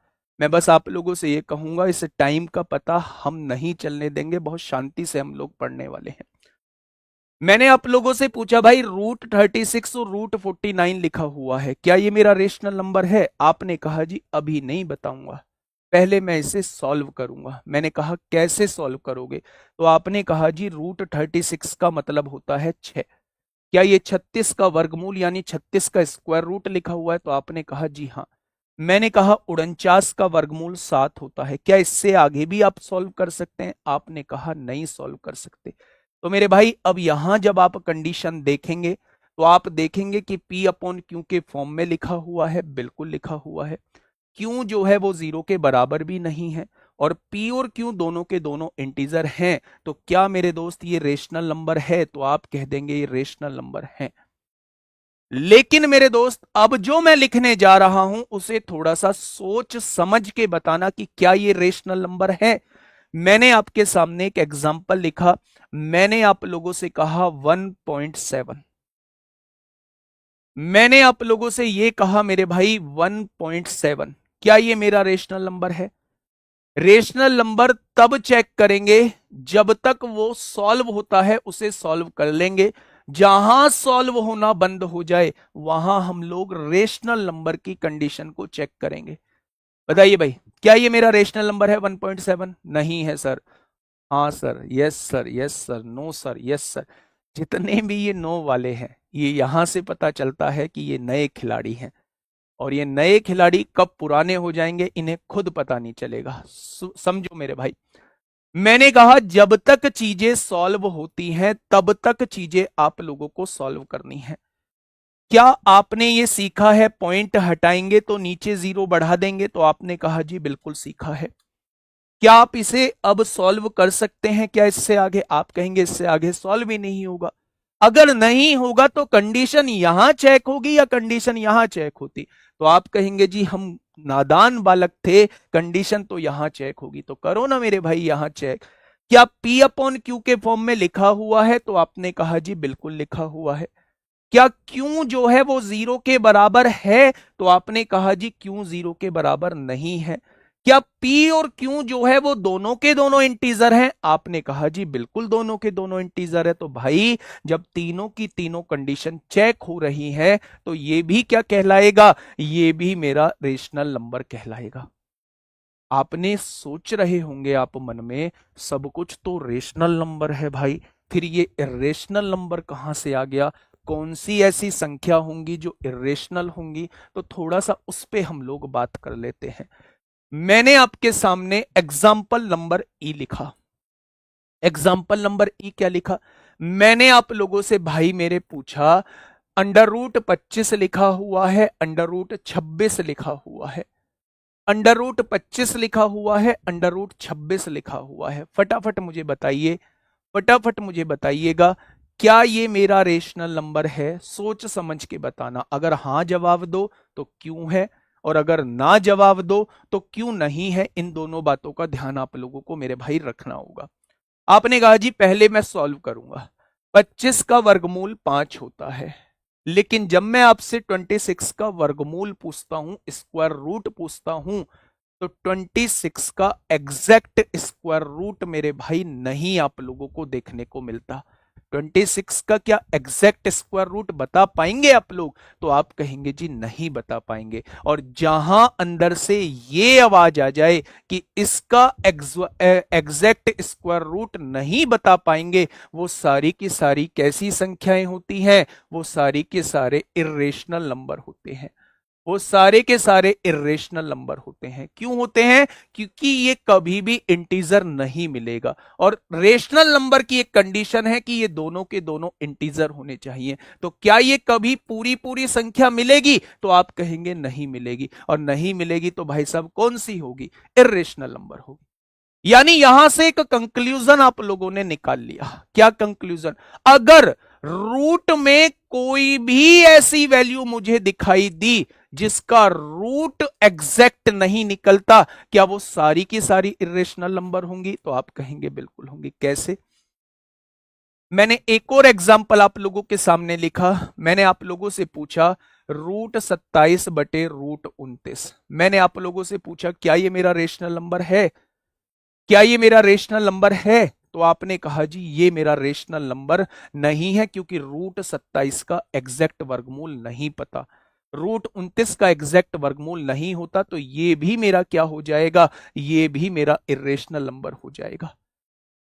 मैं बस आप लोगों से ये कहूंगा इस टाइम का पता हम नहीं चलने देंगे, बहुत शांति से हम लोग पढ़ने वाले हैं। मैंने आप लोगों से पूछा भाई √36 और √49 लिखा हुआ है, क्या ये मेरा रेशनल नंबर है? आपने कहा जी अभी नहीं बताऊंगा, पहले मैं इसे सॉल्व करूंगा। मैंने कहा कैसे सॉल्व करोगे? तो आपने कहा जी √36 का मतलब होता है 6, क्या ये 36 का वर्गमूल यानी 36 का स्क्वायर रूट लिखा हुआ है? तो आपने कहा जी हाँ। मैंने कहा 49 का वर्गमूल 7 होता है, क्या इससे आगे भी आप सॉल्व कर सकते हैं? आपने कहा नहीं सॉल्व कर सकते। तो मेरे भाई अब यहां जब आप कंडीशन देखेंगे तो आप देखेंगे कि P अपॉन Q के फॉर्म में लिखा हुआ है, बिल्कुल लिखा हुआ है। Q जो है वो 0 के बराबर भी नहीं है, और P और Q दोनों के दोनों इंटीजर हैं, तो क्या मेरे दोस्त ये रेशनल नंबर है? तो आप कह देंगे ये रेशनल नंबर है। लेकिन मेरे दोस्त अब जो मैं लिखने जा रहा हूं उसे थोड़ा सा सोच समझ के बताना कि क्या ये रेशनल नंबर है। मैंने आपके सामने एक एग्जांपल लिखा, मैंने आप लोगों से कहा 1.7, मैंने आप लोगों से ये कहा मेरे भाई 1.7, क्या ये मेरा रेशनल नंबर है? रेशनल नंबर तब चेक करेंगे जब तक वो सॉल्व होता है उसे सॉल्व कर लेंगे, जहां सॉल्व होना बंद हो जाए वहां हम लोग रेशनल नंबर की कंडीशन को चेक करेंगे। बताइए भाई क्या ये मेरा रेशनल नंबर है 1.7? नहीं है सर, हाँ sir, yes sir, yes sir, no sir, yes sir. जितने भी ये नो वाले हैं ये यहां से पता चलता है कि ये नए खिलाड़ी हैं। और ये नए खिलाड़ी कब पुराने हो जाएंगे इन्हें खुद पता नहीं चलेगा। समझो मेरे भाई, मैंने कहा जब तक चीजें सॉल्व होती हैं तब तक चीजें आप लोगों को सॉल्व करनी है। क्या आपने ये सीखा है पॉइंट हटाएंगे तो नीचे जीरो बढ़ा देंगे? तो आपने कहा जी बिल्कुल सीखा है। क्या आप इसे अब सॉल्व कर सकते हैं क्या इससे आगे? आप कहेंगे इससे आगे सॉल्व ही नहीं होगा। अगर नहीं होगा तो कंडीशन यहां चेक होगी या कंडीशन यहां चेक होती? तो आप कहेंगे जी हम नादान बालक थे, कंडीशन तो यहां चेक होगी। तो करो ना मेरे भाई यहां चेक। क्या P अपॉन Q के फॉर्म में लिखा हुआ है? तो आपने कहा जी बिल्कुल लिखा हुआ है। क्या Q जो है वो जीरो के बराबर है? तो आपने कहा जी Q जीरो के बराबर नहीं है। क्या P और Q जो है वो दोनों के दोनों इंटीजर हैं? आपने कहा जी बिल्कुल दोनों के दोनों इंटीजर है। तो भाई जब तीनों की तीनों कंडीशन चेक हो रही है तो ये भी क्या कहलाएगा? ये भी मेरा रेशनल नंबर कहलाएगा। आपने सोच रहे होंगे आप मन में, सब कुछ तो रेशनल नंबर है भाई, फिर ये इरेशनल नंबर कहां से आ गया? कौन सी ऐसी संख्या होंगी जो इरेशनल होंगी? तो थोड़ा सा उस पे हम लोग बात कर लेते हैं। मैंने आपके सामने एग्जाम्पल नंबर ई लिखा। एग्जाम्पल नंबर ई क्या लिखा? मैंने आप लोगों से भाई मेरे पूछा, अंडर रूट 25 लिखा हुआ है, अंडर रूट 26 लिखा हुआ है, अंडर रूट 25 लिखा हुआ है, अंडर रूट 26 लिखा हुआ है। फटाफट मुझे बताइए, फटाफट मुझे बताइएगा, क्या ये मेरा रेशनल नंबर है? सोच समझ के बताना। अगर हां जवाब दो तो क्यों है, और अगर ना जवाब दो तो क्यों नहीं है। इन दोनों बातों का ध्यान आप लोगों को मेरे भाई रखना होगा। आपने कहा जी पहले मैं सॉल्व करूंगा। 25 का वर्गमूल 5 होता है, लेकिन जब मैं आपसे 26 का वर्गमूल पूछता हूं, स्क्वायर रूट पूछता हूं, तो 26 का एग्जैक्ट स्क्वायर रूट मेरे भाई नहीं आप लोगों को देखने को मिलता। 26 का क्या एग्जैक्ट स्क्वायर रूट बता पाएंगे आप लोग? तो आप कहेंगे जी नहीं बता पाएंगे। और जहां अंदर से ये आवाज आ जाए कि इसका एग्जैक्ट स्क्वायर रूट नहीं बता पाएंगे, वो सारी की सारी कैसी संख्याएं होती हैं? वो सारी के सारे इरेशनल नंबर होते हैं। वो सारे के सारे इरेशनल नंबर होते हैं। क्यों होते हैं? क्योंकि ये कभी भी इंटीजर नहीं मिलेगा। और रेशनल नंबर की एक कंडीशन है कि ये दोनों के दोनों इंटीजर होने चाहिए। तो क्या ये कभी पूरी पूरी संख्या मिलेगी? तो आप कहेंगे नहीं मिलेगी। और नहीं मिलेगी तो भाई साहब कौन सी होगी? इरेशनल नंबर होगी। यानी यहां से एक कंक्लूजन आप लोगों ने निकाल लिया। क्या कंक्लूजन? अगर रूट में कोई भी ऐसी वैल्यू मुझे दिखाई दी जिसका रूट एग्जैक्ट नहीं निकलता, क्या वो सारी की सारी इरेशनल नंबर होंगी? तो आप कहेंगे बिल्कुल होंगी। कैसे? मैंने एक और एग्जाम्पल आप लोगों के सामने लिखा। मैंने आप लोगों से पूछा रूट 27 बटे रूट 29। मैंने आप लोगों से पूछा क्या ये मेरा रेशनल नंबर है? क्या ये मेरा रेशनल नंबर है? तो आपने कहा जी ये मेरा रेशनल नंबर नहीं है, क्योंकि रूट 27 का एग्जैक्ट वर्गमूल नहीं पता, रूट 29 का एग्जैक्ट वर्गमूल नहीं होता। तो ये भी मेरा क्या हो जाएगा? ये भी मेरा इरेशनल नंबर हो जाएगा।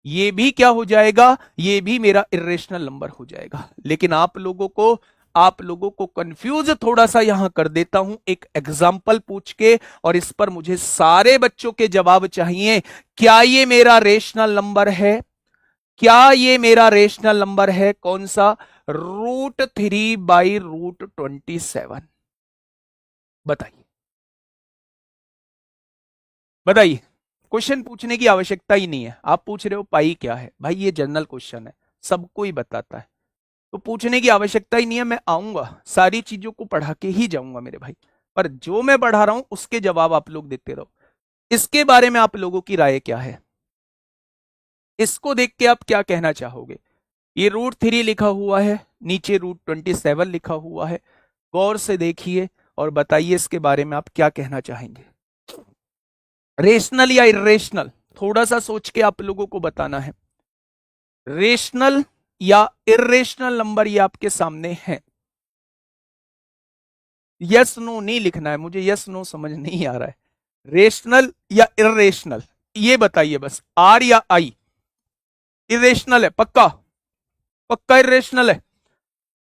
ये भी क्या हो जाएगा? ये भी मेरा इरेशनल नंबर हो जाएगा। लेकिन आप लोगों को कंफ्यूज थोड़ा सा यहां कर देता हूं एक एग्जाम्पल पूछ के, और इस पर मुझे सारे बच्चों के जवाब चाहिए। क्या ये मेरा रेशनल नंबर है? क्या ये मेरा रेशनल नंबर है? कौन सा? √3/√27। बताइए, बताइए। क्वेश्चन पूछने की आवश्यकता ही नहीं है। आप पूछ रहे हो पाई क्या है? भाई ये जनरल क्वेश्चन है, सबको ही बताता है, तो पूछने की आवश्यकता ही नहीं है। मैं आऊंगा, सारी चीजों को पढ़ा के ही जाऊंगा मेरे भाई, पर जो मैं पढ़ा रहा हूं उसके जवाब आप लोग देते रहो। इसके बारे में आप लोगों की राय क्या है? इसको देख के आप क्या कहना चाहोगे? ये √3 लिखा हुआ है, नीचे √27 लिखा हुआ है। गौर से देखिए और बताइए इसके बारे में आप क्या कहना चाहेंगे। रेशनल या इरेशनल? थोड़ा सा सोच के आप लोगों को बताना है। रेशनल या इरेशनल नंबर ये आपके सामने है। यस नो नहीं लिखना है, मुझे यस नो समझ नहीं आ रहा है। रेशनल या इरेशनल ये बताइए बस। आर या आई? इरेशनल है पक्का? पक्का इरेशनल है?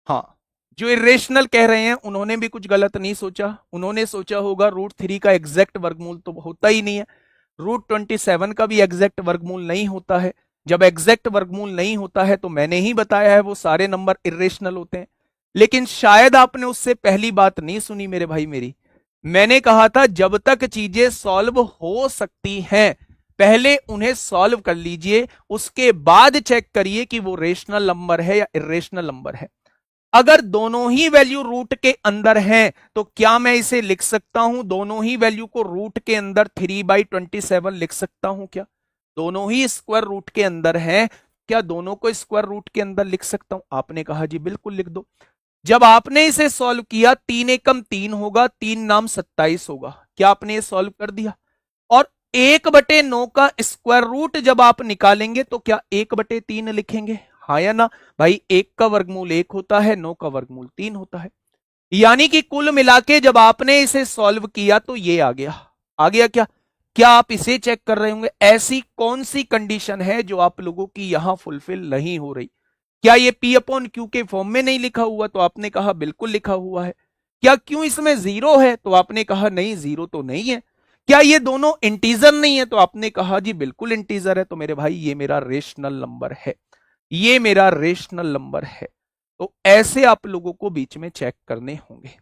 हाँ, जो इरेशनल कह रहे हैं उन्होंने भी कुछ गलत नहीं सोचा, उन्होंने सोचा होगा √3 का एग्जैक्ट वर्गमूल तो होता ही नहीं है, √27 का भी एग्जैक्ट वर्गमूल नहीं होता है। जब एग्जैक्ट वर्गमूल नहीं होता है तो मैंने ही बताया है वो सारे नंबर इरेशनल होते हैं। लेकिन शायद आपने उससे पहली बात नहीं सुनी मेरे भाई मेरी। मैंने कहा था जब तक चीजें सॉल्व हो सकती हैं पहले उन्हें सॉल्व कर लीजिए, उसके बाद चेक करिए कि वो रेशनल नंबर है या इरेशनल नंबर है। अगर दोनों ही वैल्यू रूट के अंदर हैं तो क्या मैं इसे लिख सकता हूं, दोनों ही वैल्यू को रूट के अंदर 3/27 लिख सकता हूं क्या? दोनों ही स्क्वायर रूट के अंदर हैं, क्या दोनों को स्क्वायर रूट के अंदर लिख सकता हूं? आपने कहा जी बिल्कुल लिख दो। जब आपने इसे सॉल्व किया 3 एकम 3 होगा, 3 नाम 27 होगा। क्या आपने ये सॉल्व कर दिया? और 1/9 का स्क्वायर रूट जब आप निकालेंगे तो क्या 1/3 लिखेंगे? हाँ या ना भाई? 1 का वर्गमूल 1 होता है, 9 का वर्गमूल 3 होता है। यानी कि कुल मिला के जब आपने इसे सॉल्व किया तो ये आ गया। आ गया क्या? क्या आप इसे चेक कर रहे होंगे ऐसी कौन सी कंडीशन है जो आप लोगों की यहां फुलफिल नहीं हो रही? क्या ये P/Q के फॉर्म में नहीं लिखा हुआ? तो आपने कहा बिल्कुल लिखा हुआ है। क्या क्यों इसमें जीरो है? तो आपने कहा नहीं जीरो तो नहीं है। क्या ये दोनों इंटीजर नहीं है? तो आपने कहा जी बिल्कुल इंटीजर है। तो मेरे भाई ये मेरा रेशनल नंबर है, ये मेरा रेशनल नंबर है। तो ऐसे आप लोगों को बीच में चेक करने होंगे।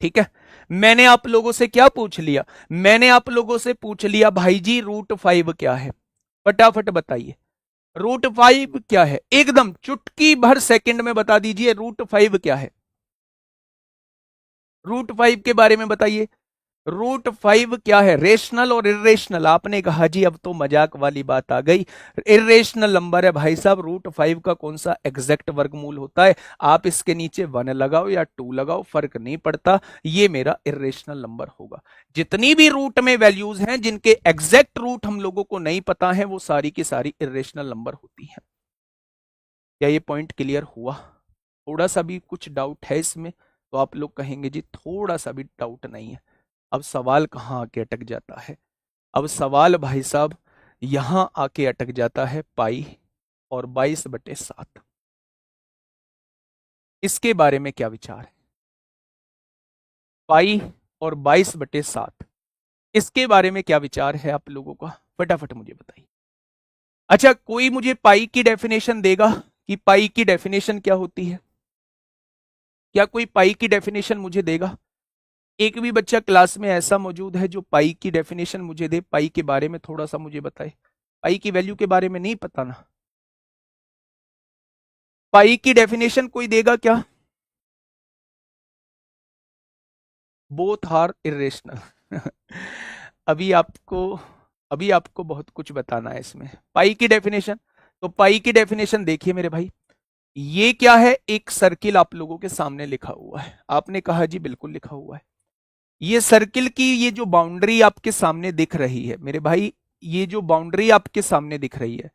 ठीक है, मैंने आप लोगों से क्या पूछ लिया? मैंने आप लोगों से पूछ लिया भाई जी √5 क्या है? फटाफट बताइए √5 क्या है? एकदम चुटकी भर सेकंड में बता दीजिए √5 क्या है। √5 के बारे में बताइए। √5 क्या है? रेशनल और इरेशनल? आपने कहा जी अब तो मजाक वाली बात आ गई, इरेशनल नंबर है भाई साहब। √5 का कौन सा एग्जैक्ट वर्गमूल होता है? आप इसके नीचे 1 लगाओ या 2 लगाओ फर्क नहीं पड़ता, ये मेरा इरेशनल नंबर होगा। जितनी भी रूट में वैल्यूज हैं जिनके एग्जैक्ट रूट हम लोगों को नहीं पता है वो सारी की सारी इरेशनल नंबर होती है। क्या ये पॉइंट क्लियर हुआ? थोड़ा सा भी कुछ डाउट है इसमें तो आप लोग कहेंगे जी थोड़ा सा भी डाउट नहीं है। अब सवाल कहाँ आके अटक जाता है? अब सवाल भाई साहब यहां आके अटक जाता है पाई और 22/7। इसके बारे में क्या विचार है? पाई और 22/7 इसके बारे में क्या विचार है आप लोगों का? फटाफट मुझे बताइए। अच्छा, कोई मुझे पाई की डेफिनेशन देगा कि पाई की डेफिनेशन क्या होती है? क्या कोई पाई की डेफिनेशन मुझे देगा? एक भी बच्चा क्लास में ऐसा मौजूद है जो पाई की डेफिनेशन मुझे दे, पाई के बारे में थोड़ा सा मुझे बताए। पाई की वैल्यू के बारे में नहीं पता ना? पाई की डेफिनेशन कोई देगा क्या? Both are irrational. अभी आपको अभी आपको बहुत कुछ बताना है इसमें। पाई की डेफिनेशन, तो पाई की डेफिनेशन देखिए मेरे भाई, ये क्या है? एक सर्किल आप लोगों के सामने लिखा हुआ है। आपने कहा जी बिल्कुल लिखा हुआ है। ये सर्किल की ये जो बाउंड्री आपके सामने दिख रही है मेरे भाई, ये जो बाउंड्री आपके सामने दिख रही है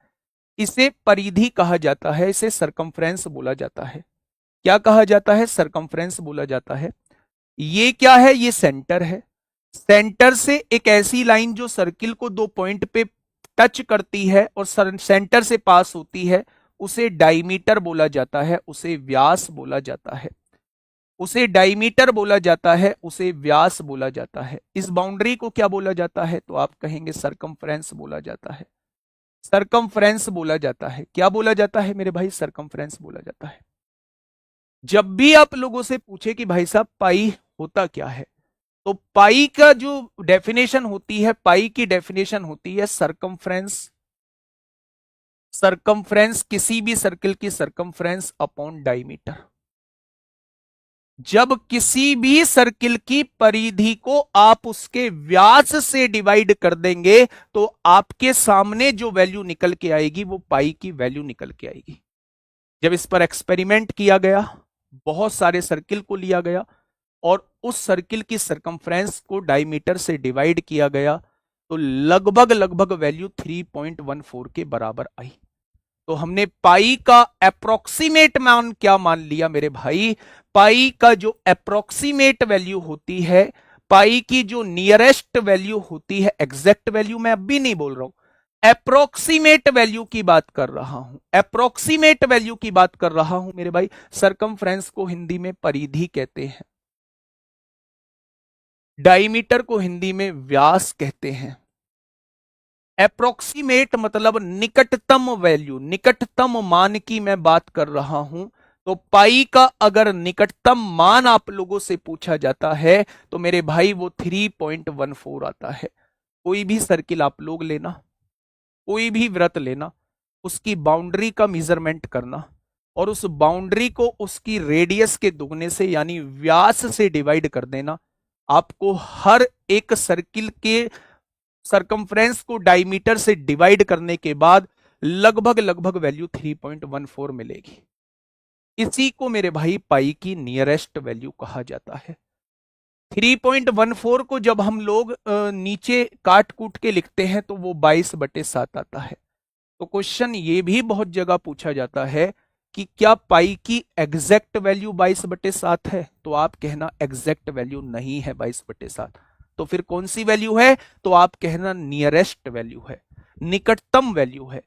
इसे परिधि कहा जाता है, इसे सरकमफ्रेंस बोला जाता है। क्या कहा जाता है? सरकमफ्रेंस बोला जाता है। ये क्या है? ये सेंटर है। सेंटर से एक ऐसी लाइन जो सर्किल को 2 पॉइंट पे टच करती है और सेंटर से पास होती है उसे डायमीटर बोला जाता है, उसे व्यास बोला जाता है, उसे डायमीटर बोला जाता है, उसे व्यास बोला जाता है। इस बाउंड्री को क्या बोला जाता है? तो आप कहेंगे सरकमफ्रेंस बोला जाता है। सरकमफ्रेंस बोला जाता है। क्या बोला जाता है मेरे भाई? सरकमफ्रेंस बोला जाता है। जब भी आप लोगों से पूछे कि भाई साहब पाई होता क्या है, तो पाई का जो डेफिनेशन होती है, पाई की डेफिनेशन होती है सरकमफ्रेंस। सरकमफ्रेंस किसी भी सर्किल की सरकमफ्रेंस अपॉन डायमीटर। जब किसी भी सर्किल की परिधि को आप उसके व्यास से डिवाइड कर देंगे तो आपके सामने जो वैल्यू निकल के आएगी वो पाई की वैल्यू निकल के आएगी। जब इस पर एक्सपेरिमेंट किया गया, बहुत सारे सर्किल को लिया गया और उस सर्किल की सरकमफ्रेंस को डायमीटर से डिवाइड किया गया तो लगभग लगभग वैल्यू 3.14 के बराबर आई। तो हमने पाई का अप्रोक्सीमेट मान क्या मान लिया मेरे भाई? पाई का जो अप्रोक्सीमेट वैल्यू होती है, पाई की जो नियरेस्ट वैल्यू होती है, एग्जैक्ट वैल्यू मैं अब भी नहीं बोल रहा हूं, अप्रोक्सीमेट वैल्यू की बात कर रहा हूं, अप्रोक्सीमेट वैल्यू की बात कर रहा हूं मेरे भाई। सरकमफ्रेंस को हिंदी में परिधि कहते हैं, डायमीटर को हिंदी में व्यास कहते हैं। अप्रोक्सीमेट मतलब निकटतम वैल्यू, निकटतम मान की मैं बात कर रहा हूं। तो पाई का अगर निकटतम मान आप लोगों से पूछा जाता है तो मेरे भाई वो 3.14 आता है। कोई भी सर्किल आप लोग लेना, कोई भी वृत्त लेना, उसकी बाउंड्री का मेजरमेंट करना और उस बाउंड्री को उसकी रेडियस के दुगने से यानी व्यास से डिवाइड कर देना। आपको हर एक सर्किल के सरकमफ्रेंस को डायमीटर से डिवाइड करने के बाद लगभग लगभग वैल्यू 3.14 मिलेगी। इसी को मेरे भाई पाई की नियरेस्ट वैल्यू कहा जाता है। 3.14 को जब हम लोग नीचे काट कूट के लिखते हैं तो वो 22/7 आता है। तो क्वेश्चन ये भी बहुत जगह पूछा जाता है कि क्या पाई की एग्जैक्ट वैल्यू 22/7 है, तो आप कहना एग्जैक्ट वैल्यू नहीं है 22/7। तो फिर कौन सी वैल्यू है, तो आप कहना नियरेस्ट वैल्यू है, निकटतम वैल्यू है।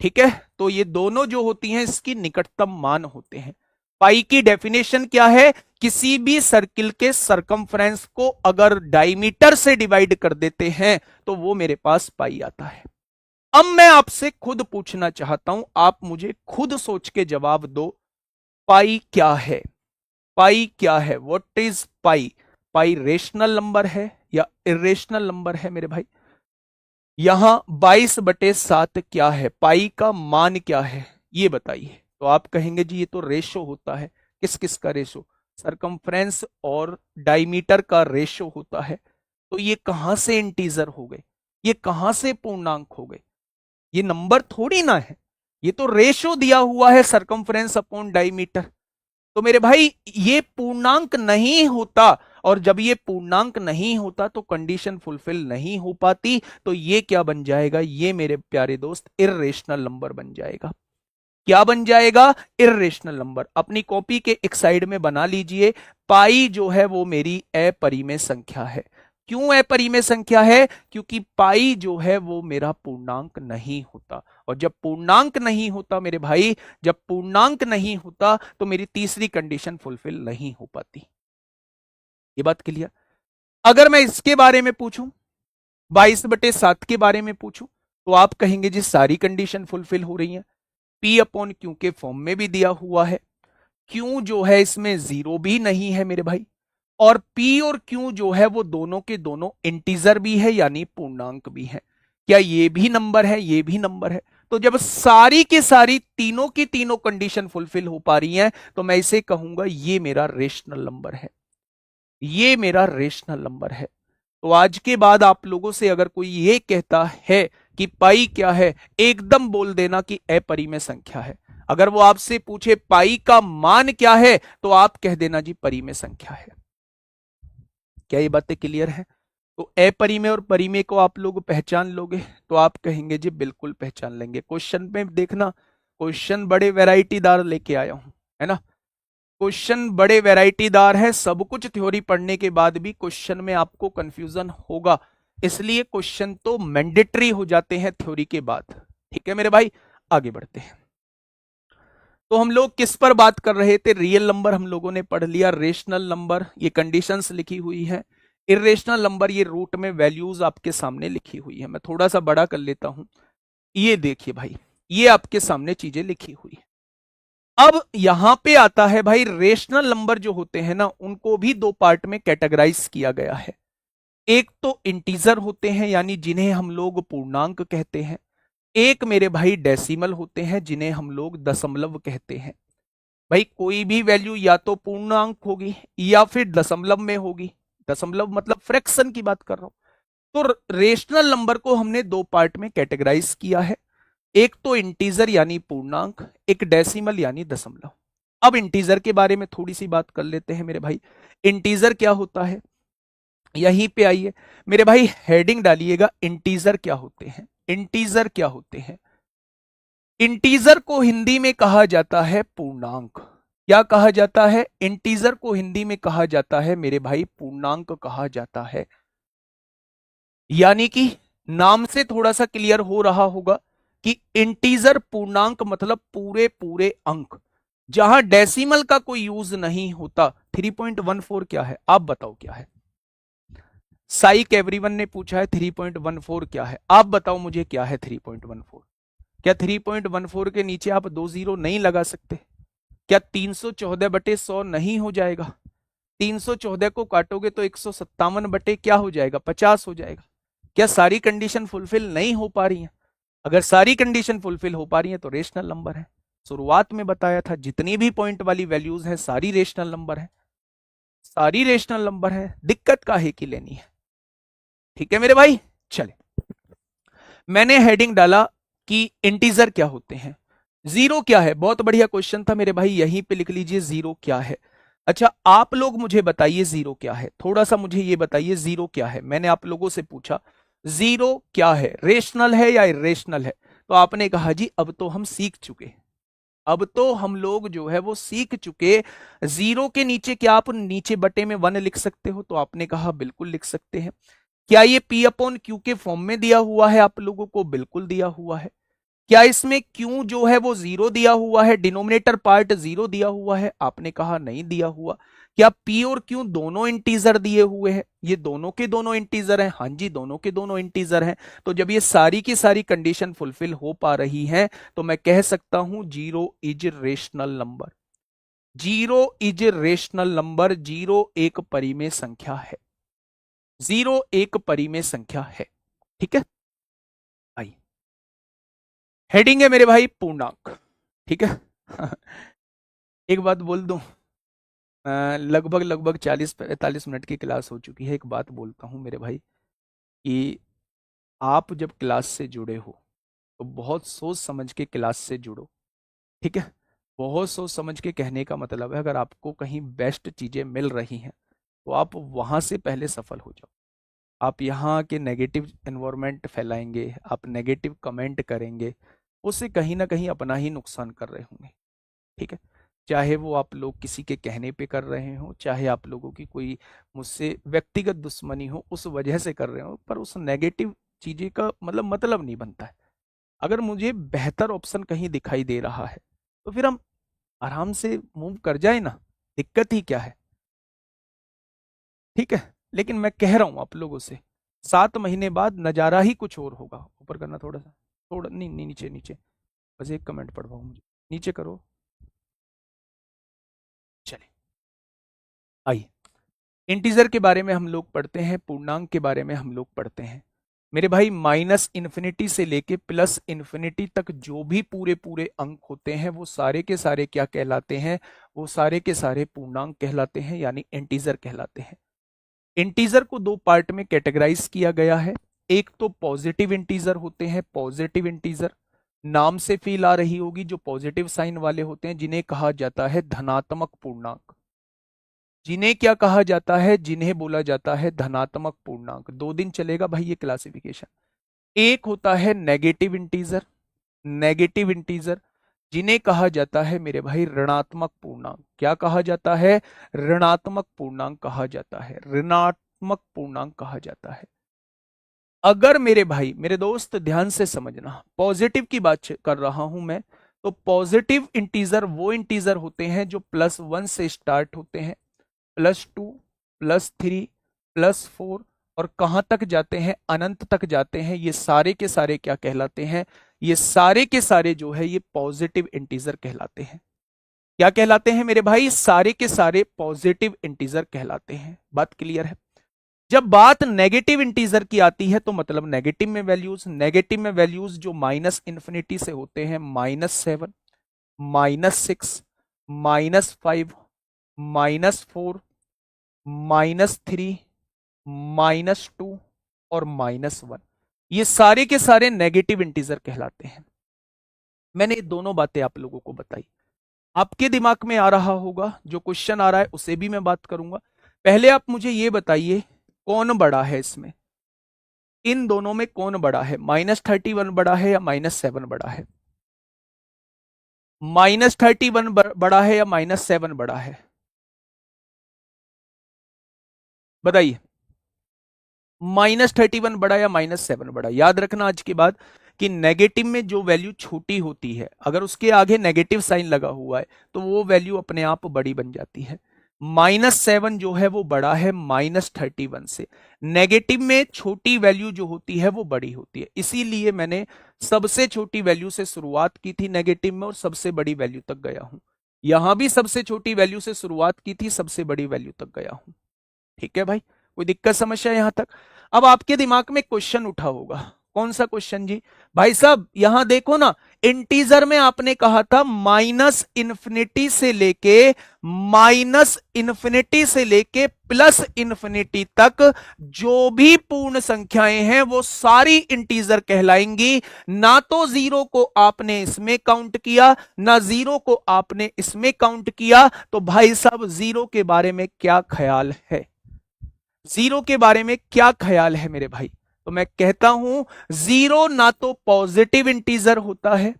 ठीक है, तो ये दोनों जो होती हैं इसकी निकटतम मान होते हैं। पाई की डेफिनेशन क्या है, किसी भी सर्किल के सरकमफ्रेंस को अगर डायमीटर से डिवाइड कर देते हैं तो वो मेरे पास पाई आता है। अब मैं आपसे खुद पूछना चाहता हूं, आप मुझे खुद सोच के जवाब दो, पाई क्या है? पाई क्या है? What is pi? Pi rational number है या इरेशनल नंबर है मेरे भाई? यहां 22/7 क्या है? पाई का मान क्या है ये बताइए। तो आप कहेंगे जी ये तो रेशो होता है। किस किस का रेशो? सरकमफ्रेंस और डायमीटर का रेशो होता है। तो ये कहां से इंटीजर हो गए, ये कहां से पूर्णांक हो गए? ये नंबर थोड़ी ना है, ये तो रेशो दिया हुआ है सरकमफ्रेंस अपॉन डायमीटर। तो मेरे भाई ये पूर्णांक नहीं होता, और जब ये पूर्णांक नहीं होता तो कंडीशन फुलफिल नहीं हो पाती। तो ये क्या बन जाएगा? ये मेरे प्यारे दोस्त इर्रेशनल नंबर बन जाएगा। क्या बन जाएगा? Irrational number. अपनी कॉपी के एक साइड में बना लीजिए, पाई जो है वो मेरी अपरिमेय संख्या है। क्यों अपरिमेय संख्या है? क्योंकि पाई जो है वो मेरा पूर्णांक नहीं होता, और जब पूर्णांक नहीं होता मेरे भाई, जब पूर्णांक नहीं होता तो मेरी तीसरी कंडीशन फुलफिल नहीं हो पाती। ये बात क्लियर? अगर मैं इसके बारे में पूछूं, 22/7 के बारे में पूछूं, तो आप कहेंगे जी सारी कंडीशन फुलफिल हो रही है। पी अपॉन क्यू के फॉर्म में भी दिया हुआ है, क्यू जो है इसमें जीरो भी नहीं है मेरे भाई, और पी और क्यू जो है वो दोनों के दोनों इंटीजर भी है यानी पूर्णांक भी है। क्या ये भी नंबर है, ये भी नंबर है? तो जब सारी की सारी तीनों की तीनों कंडीशन फुलफिल हो पा रही हैं तो मैं इसे कहूंगा ये मेरा रेशनल नंबर है, ये मेरा रेशनल नंबर है। तो आज के बाद आप लोगों से अगर कोई ये कहता है कि पाई क्या है, एकदम बोल देना कि अपरिमेय संख्या है। अगर वो आपसे पूछे पाई का मान क्या है, तो आप कह देना जी परिमेय संख्या है। क्या ये बातें क्लियर है? तो अपरिमेय और परिमेय को आप लोग पहचान लोगे? तो आप कहेंगे जी बिल्कुल पहचान लेंगे। क्वेश्चन में देखना, क्वेश्चन बड़े वैरायटीदार लेके आया हूं, है ना? क्वेश्चन बड़े वैरायटीदार है। सब कुछ थ्योरी पढ़ने के बाद भी क्वेश्चन में आपको कंफ्यूजन होगा, इसलिए क्वेश्चन तो मैंडेटरी हो जाते हैं थ्योरी के बाद। ठीक है मेरे भाई, आगे बढ़ते हैं। तो हम लोग किस पर बात कर रहे थे? रियल नंबर हम लोगों ने पढ़ लिया, रेशनल नंबर ये कंडीशंस लिखी हुई है, इरेशनल नंबर ये रूट में वैल्यूज आपके सामने लिखी हुई है। मैं थोड़ा सा बड़ा कर लेता हूं, ये देखिए भाई, ये आपके सामने चीजें लिखी हुई है। अब यहां पे आता है भाई, रेशनल नंबर जो होते हैं ना उनको भी दो पार्ट में कैटेगराइज किया गया है। एक तो इंटीजर होते हैं यानी जिन्हें हम लोग पूर्णांक कहते हैं, एक मेरे भाई डेसिमल होते हैं जिन्हें हम लोग दशमलव कहते हैं। भाई कोई भी वैल्यू या तो पूर्णांक होगी या फिर दशमलव में होगी। दशमलव मतलब फ्रैक्शन की बात कर रहा हूं। तो रेशनल नंबर को हमने दो पार्ट में कैटेगराइज किया है, एक तो इंटीजर यानी पूर्णांक, एक डेसिमल यानी दशमलव। अब इंटीजर के बारे में थोड़ी सी बात कर लेते हैं मेरे भाई। इंटीजर क्या होता है, यहीं पे आइए मेरे भाई, हेडिंग डालिएगा, इंटीजर क्या होते हैं। इंटीजर क्या होते हैं? इंटीजर को हिंदी में कहा जाता है पूर्णांक। क्या कहा जाता है? इंटीजर को हिंदी में कहा जाता है मेरे भाई पूर्णांक कहा जाता है। यानी कि नाम से थोड़ा सा क्लियर हो रहा होगा कि इंटीजर पूर्णांक मतलब पूरे पूरे अंक, जहां डेसिमल का कोई यूज नहीं होता। 3.14 क्या है, आप बताओ क्या है। साइक एवरीवन ने पूछा है 3.14 क्या है, आप बताओ मुझे क्या है 3.14। क्या 3.14 के नीचे आप 2 जीरो नहीं लगा सकते? क्या 314/100 नहीं हो जाएगा? 314 को काटोगे तो 157 बटे क्या हो जाएगा, 50 हो जाएगा। क्या सारी कंडीशन फुलफिल नहीं हो पा रही है? अगर सारी कंडीशन फुलफिल हो पा रही है तो रेशनल नंबर है। शुरुआत में बताया था जितनी भी पॉइंट वाली वैल्यूज है सारी रेशनल नंबर है, सारी रेशनल नंबर है, दिक्कत काहे की लेनी है। ठीक है मेरे भाई, चले। मैंने हेडिंग डाला कि इंटीजर क्या होते हैं, जीरो क्या है। बहुत बढ़िया क्वेश्चन था मेरे भाई, यहीं पे लिख लीजिए जीरो क्या है। अच्छा आप लोग मुझे बताइए जीरो क्या है, थोड़ा सा मुझे ये बताइए जीरो क्या है। मैंने आप लोगों से पूछा जीरो क्या है, रेशनल है या इरेशनल है, तो आपने कहा जी अब तो हम सीख चुके, अब तो हम लोग जो है वो सीख चुके। जीरो के नीचे क्या आप नीचे बटे में वन लिख सकते हो, तो आपने कहा बिल्कुल लिख सकते हैं। क्या ये पी अपॉन क्यू के फॉर्म में दिया हुआ है आप लोगों को, बिल्कुल दिया हुआ है। क्या इसमें क्यू जो है वो जीरो दिया हुआ है, डिनोमिनेटर पार्ट जीरो दिया हुआ है, आपने कहा नहीं दिया हुआ। क्या पी और क्यू दोनों इंटीजर दिए हुए हैं, ये दोनों के दोनों इंटीजर हैं, हाँ जी दोनों के दोनों इंटीजर हैं। तो जब ये सारी की सारी कंडीशन फुलफिल हो पा रही हैं तो मैं कह सकता हूं zero is rational number. Zero is rational number, zero एक परिमेय संख्या है, जीरो एक परिमेय संख्या है। ठीक है, आइए हेडिंग है मेरे भाई पूर्णांक। ठीक है एक बात बोल दूं, लगभग लगभग 40-45 मिनट की क्लास हो चुकी है। एक बात बोलता हूं मेरे भाई कि आप जब क्लास से जुड़े हो तो बहुत सोच समझ के क्लास से जुड़ो। ठीक है, बहुत सोच समझ के कहने का मतलब है अगर आपको कहीं बेस्ट चीजें मिल रही हैं तो आप वहां से पहले सफल हो जाओ। आप यहाँ के नेगेटिव एनवायरनमेंट फैलाएंगे, आप नेगेटिव कमेंट करेंगे, उससे कहीं ना कहीं अपना ही नुकसान कर रहे होंगे। ठीक है, चाहे वो आप लोग किसी के कहने पे कर रहे हो, चाहे आप लोगों की कोई मुझसे व्यक्तिगत दुश्मनी हो उस वजह से कर रहे हो, पर उस नेगेटिव चीजें का मतलब नहीं बनता है। अगर मुझे बेहतर ऑप्शन कहीं दिखाई दे रहा है तो फिर हम आराम से मूव कर जाए ना, दिक्कत ही क्या है। ठीक है, लेकिन मैं कह रहा हूं आप लोगों से 7 महीने बाद नजारा ही कुछ और होगा। ऊपर करना थोड़ा सा, थोड़ा नहीं, नहीं नीचे नीचे, बस एक कमेंट पढ़वाओ मुझे, नीचे करो। चलिए आइए, इंटीजर के बारे में हम लोग पढ़ते हैं, पूर्णांक के बारे में हम लोग पढ़ते हैं। मेरे भाई माइनस इन्फिनिटी से लेके प्लस इन्फिनिटी तक जो भी पूरे पूरे अंक होते हैं वो सारे के सारे क्या कहलाते हैं, वो सारे के सारे पूर्णांक कहलाते हैं, यानी इंटीजर कहलाते हैं। इंटीजर को दो पार्ट में कैटेगराइज किया गया है। एक तो पॉजिटिव इंटीजर होते हैं, पॉजिटिव इंटीजर नाम से फील आ रही होगी, जो पॉजिटिव साइन वाले होते हैं जिन्हें कहा जाता है धनात्मक पूर्णांक। जिन्हें क्या कहा जाता है, जिन्हें बोला जाता है धनात्मक पूर्णांक। 2 दिन चलेगा भाई ये क्लासिफिकेशन। एक होता है नेगेटिव इंटीजर, नेगेटिव इंटीजर जिन्हें कहा जाता है मेरे भाई ऋणात्मक पूर्णांक। क्या कहा जाता है, ऋणात्मक पूर्णांक कहा जाता है, ऋणात्मक पूर्णांक कहा जाता है। अगर मेरे भाई मेरे दोस्त ध्यान से समझना, पॉजिटिव की बात कर रहा हूं मैं, तो पॉजिटिव इंटीजर वो इंटीजर होते हैं जो +1 से स्टार्ट होते हैं, +2, +3, +4 और कहां तक जाते हैं, अनंत तक जाते हैं। ये सारे के सारे क्या कहलाते हैं, ये सारे के सारे जो है ये पॉजिटिव इंटीजर कहलाते हैं। क्या कहलाते हैं मेरे भाई, सारे के सारे पॉजिटिव इंटीजर कहलाते हैं। बात क्लियर है। जब बात नेगेटिव इंटीजर की आती है तो मतलब नेगेटिव में वैल्यूज, नेगेटिव में वैल्यूज जो माइनस इंफिनिटी से होते हैं, -7, -6, -5, -4, -3, -2 और -1, ये सारे के सारे नेगेटिव इंटीजर कहलाते हैं। मैंने ये दोनों बातें आप लोगों को बताई, आपके दिमाग में आ रहा होगा, जो क्वेश्चन आ रहा है उसे भी मैं बात करूंगा। पहले आप मुझे ये बताइए कौन बड़ा है इसमें, इन दोनों में कौन बड़ा है, -31 बड़ा है या -7 बड़ा है, -31 बड़ा है या -7 बड़ा है, बताइए। -31 बड़ा या -7 बड़ा? याद रखना आज के बाद कि नेगेटिव में जो वैल्यू छोटी होती है, अगर उसके आगे नेगेटिव साइन लगा हुआ है तो वो वैल्यू अपने आप बड़ी बन जाती है। -7 जो है वो बड़ा है -31 से। नेगेटिव में छोटी वैल्यू जो होती है वो बड़ी होती है, इसीलिए मैंने सबसे छोटी वैल्यू से शुरुआत की थी नेगेटिव में और सबसे बड़ी वैल्यू तक गया हूं। यहां भी सबसे छोटी वैल्यू से शुरुआत की थी, सबसे बड़ी वैल्यू तक गया हूं। ठीक है भाई, कोई दिक्कत समस्या यहां तक? अब आपके दिमाग में क्वेश्चन उठा होगा, कौन सा क्वेश्चन जी? भाई साहब यहां देखो ना, इंटीजर में आपने कहा था -इन्फिनिटी से लेके +इन्फिनिटी तक जो भी पूर्ण संख्याएं हैं वो सारी इंटीजर कहलाएंगी। ना तो जीरो को आपने इसमें काउंट किया, ना जीरो को आपने इसमें काउंट किया। तो भाई साहब जीरो के बारे में क्या ख्याल है? जीरो के बारे में क्या ख्याल है मेरे भाई? तो मैं कहता हूं जीरो ना तो पॉजिटिव इंटीजर होता है,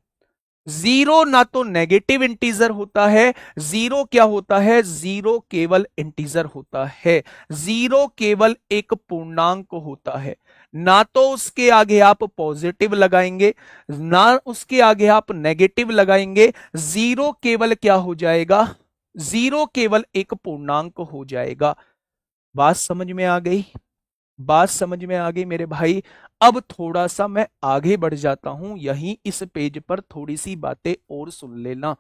जीरो ना तो नेगेटिव इंटीजर होता है। जीरो क्या होता है? जीरो केवल इंटीजर होता है। जीरो केवल एक पूर्णांक होता है। ना तो उसके आगे आप पॉजिटिव लगाएंगे, ना उसके आगे आप नेगेटिव लगाएंगे। जीरो केवल क्या हो जाएगा? जीरो केवल एक पूर्णांक हो जाएगा। बात समझ में आ गई? बात समझ में आ गई मेरे भाई? अब थोड़ा सा मैं आगे बढ़ जाता हूं, यहीं इस पेज पर थोड़ी सी बातें और सुन लेना।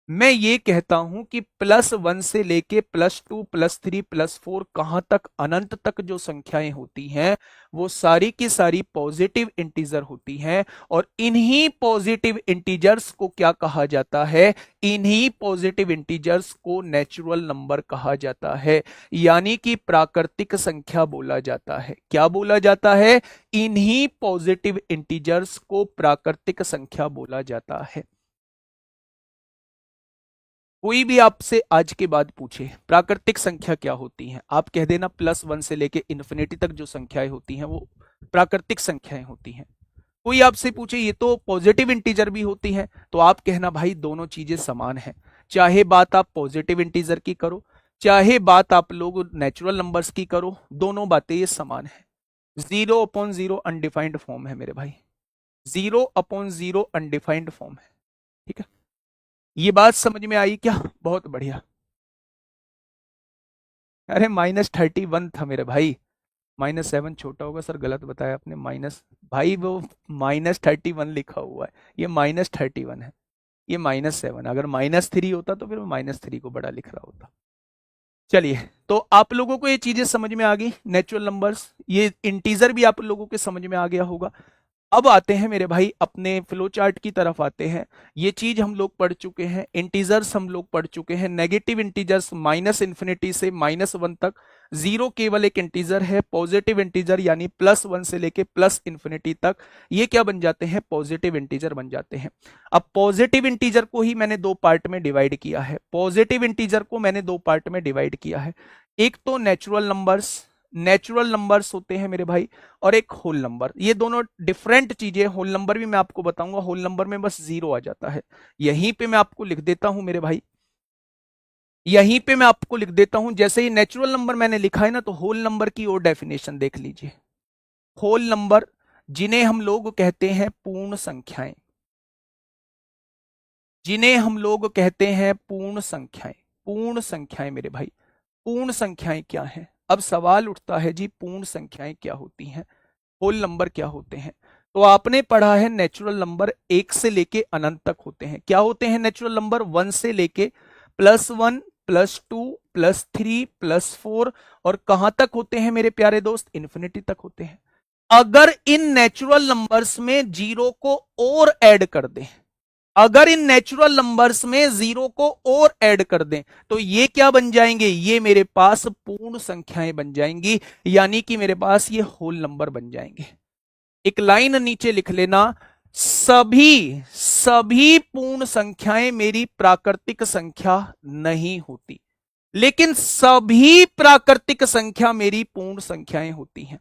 मैं ये कहता हूं कि +1 से लेके +2 +3 +4 कहां तक, अनंत तक जो संख्याएं होती हैं वो सारी की सारी पॉजिटिव इंटीजर होती हैं। और इन्हीं पॉजिटिव इंटीजर्स को क्या कहा जाता है? इन्हीं पॉजिटिव इंटीजर्स को नेचुरल नंबर कहा जाता है, यानी कि प्राकृतिक संख्या बोला जाता है। क्या बोला जाता है? इन्हीं पॉजिटिव इंटीजर्स को प्राकृतिक संख्या बोला जाता है। कोई भी आपसे आज के बाद पूछे प्राकृतिक संख्या क्या होती है, आप कह देना +1 से लेके इन्फिनिटी तक जो संख्याएं होती हैं वो प्राकृतिक संख्याएं होती हैं। कोई आपसे पूछे ये तो पॉजिटिव इंटीजर भी होती हैं, तो आप कहना भाई दोनों चीजें समान है। चाहे बात आप पॉजिटिव इंटीजर की करो, चाहे बात आप लोग नेचुरल नंबर्स की करो, दोनों बातें ये समान है। 0/0 अनडिफाइंड फॉर्म है मेरे भाई, 0/0 अनडिफाइंड फॉर्म है। ठीक है, ये बात समझ में आई क्या? बहुत बढ़िया। अरे -31 था मेरे भाई, -7 छोटा होगा सर, गलत बताया आपने। माइनस भाई वो -31 लिखा हुआ है, ये -31 है, ये -7। अगर -3 होता तो फिर मैं -3 को बड़ा लिख रहा होता। चलिए, तो आप लोगों को ये चीजें समझ में आ गई, नेचुरल नंबर्स, ये इंटीजर भी आप लोगों के समझ में आ गया होगा। अब आते हैं मेरे भाई अपने फ्लो चार्ट की तरफ आते हैं। ये चीज हम लोग पढ़ चुके हैं, इंटीजर्स हम लोग पढ़ चुके हैं, नेगेटिव इंटीजर्स -इन्फिनिटी से -1 तक, जीरो केवल एक इंटीजर है, पॉजिटिव इंटीजर यानी +1 से लेके +इन्फिनिटी तक ये क्या बन जाते हैं? पॉजिटिव इंटीजर बन जाते हैं। अब पॉजिटिव इंटीजर को ही मैंने दो पार्ट में डिवाइड किया है, पॉजिटिव इंटीजर को मैंने दो पार्ट में डिवाइड किया है। एक तो नेचुरल नंबर्स होते हैं मेरे भाई, और एक होल नंबर। ये दोनों डिफरेंट चीजें। होल नंबर भी मैं आपको बताऊंगा, होल नंबर में बस जीरो आ जाता है। यहीं पे मैं आपको लिख देता हूं मेरे भाई, यहीं पे मैं आपको लिख देता हूं। जैसे ही नेचुरल नंबर मैंने लिखा है ना, तो होल नंबर की और डेफिनेशन देख लीजिए। होल नंबर जिन्हें हम लोग कहते हैं पूर्ण संख्याएं, जिन्हें हम लोग कहते हैं पूर्ण संख्याएं। पूर्ण संख्याएं मेरे भाई, पूर्ण संख्याएं क्या हैं? अब सवाल उठता है जी पूर्ण संख्याएं क्या होती हैं, होल नंबर क्या होते हैं? तो आपने पढ़ा है नेचुरल नंबर 1 से लेके अनंत तक होते हैं। क्या होते हैं नेचुरल नंबर? 1 से लेके +1 +2 +3 +4, और कहां तक होते हैं मेरे प्यारे दोस्त? इन्फिनिटी तक होते हैं। अगर इन नेचुरल नंबर्स में जीरो को और ऐड कर दें, अगर इन नेचुरल नंबर्स में जीरो को और ऐड कर दें, तो ये क्या बन जाएंगे? ये मेरे पास पूर्ण संख्याएं बन जाएंगी, यानी कि मेरे पास ये होल नंबर बन जाएंगे। एक लाइन नीचे लिख लेना, सभी सभी पूर्ण संख्याएं मेरी प्राकृतिक संख्या नहीं होती, लेकिन सभी प्राकृतिक संख्या मेरी पूर्ण संख्याएं होती हैं।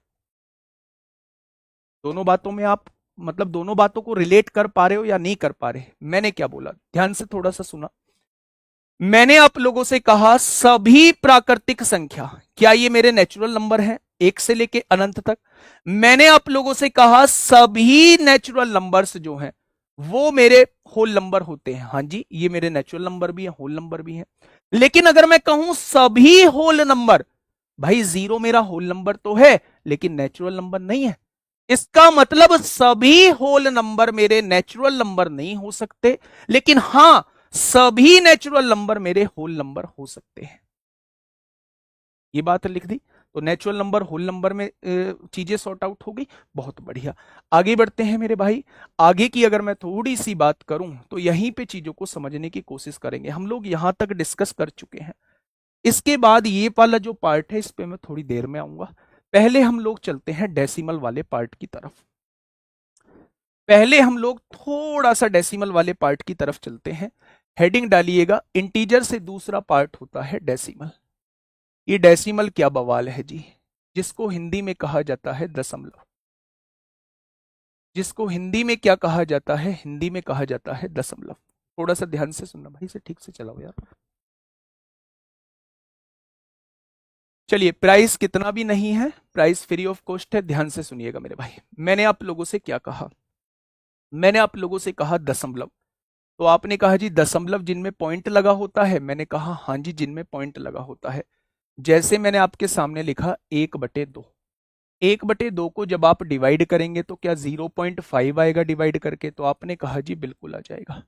दोनों बातों में आप मतलब दोनों बातों को रिलेट कर पा रहे हो या नहीं कर पा रहे? मैंने क्या बोला, ध्यान से थोड़ा सा सुना। मैंने आप लोगों से कहा सभी प्राकृतिक संख्या, क्या ये मेरे नेचुरल नंबर हैं? एक से लेके अनंत तक। मैंने आप लोगों से कहा सभी नेचुरल नंबर्स जो हैं वो मेरे होल नंबर होते हैं। हाँ जी, ये मेरे नेचुरल नंबर भी है, होल नंबर भी है। लेकिन अगर मैं कहूं सभी होल नंबर, भाई जीरो मेरा होल नंबर तो है लेकिन नेचुरल नंबर नहीं है। इसका मतलब सभी होल नंबर मेरे नेचुरल नंबर नहीं हो सकते, लेकिन हां सभी नेचुरल नंबर मेरे होल नंबर हो सकते हैं। ये बात लिख दी, तो नेचुरल नंबर होल नंबर में चीजें सॉर्ट आउट हो गई। बहुत बढ़िया, आगे बढ़ते हैं मेरे भाई। आगे की अगर मैं थोड़ी सी बात करूं तो यहीं पे चीजों को समझने की कोशिश करेंगे। हम लोग यहां तक डिस्कस कर चुके हैं। इसके बाद ये वाला जो पार्ट है इस पे मैं थोड़ी देर में आऊंगा। पहले हम लोग चलते हैं डेसिमल वाले पार्ट की तरफ। पहले हम लोग थोड़ा सा डेसिमल वाले पार्ट की तरफ चलते हैं। हेडिंग डालिएगा, इंटीजर से दूसरा पार्ट होता है डेसिमल। ये डेसिमल क्या बवाल है जी, जिसको हिंदी में कहा जाता है दशमलव। जिसको हिंदी में क्या कहा जाता है, हिंदी में कहा जाता है दशमलव। थोड़ा सा ध्यान से सुनना भाई, से ठीक से चलाओ यार। चलिए, प्राइस कितना भी नहीं है, प्राइस फ्री ऑफ कॉस्ट है। ध्यान से सुनिएगा मेरे भाई, मैंने आप लोगों से क्या कहा, मैंने आप लोगों से कहा दशमलव। तो आपने कहा जी दशमलव जिनमें पॉइंट लगा होता है, मैंने कहा हाँ जी जिनमें पॉइंट लगा होता है। जैसे मैंने आपके सामने लिखा 1/2, 1/2 को जब आप डिवाइड करेंगे तो क्या 0.5 आएगा डिवाइड करके, तो आपने कहा जी बिल्कुल आ जाएगा।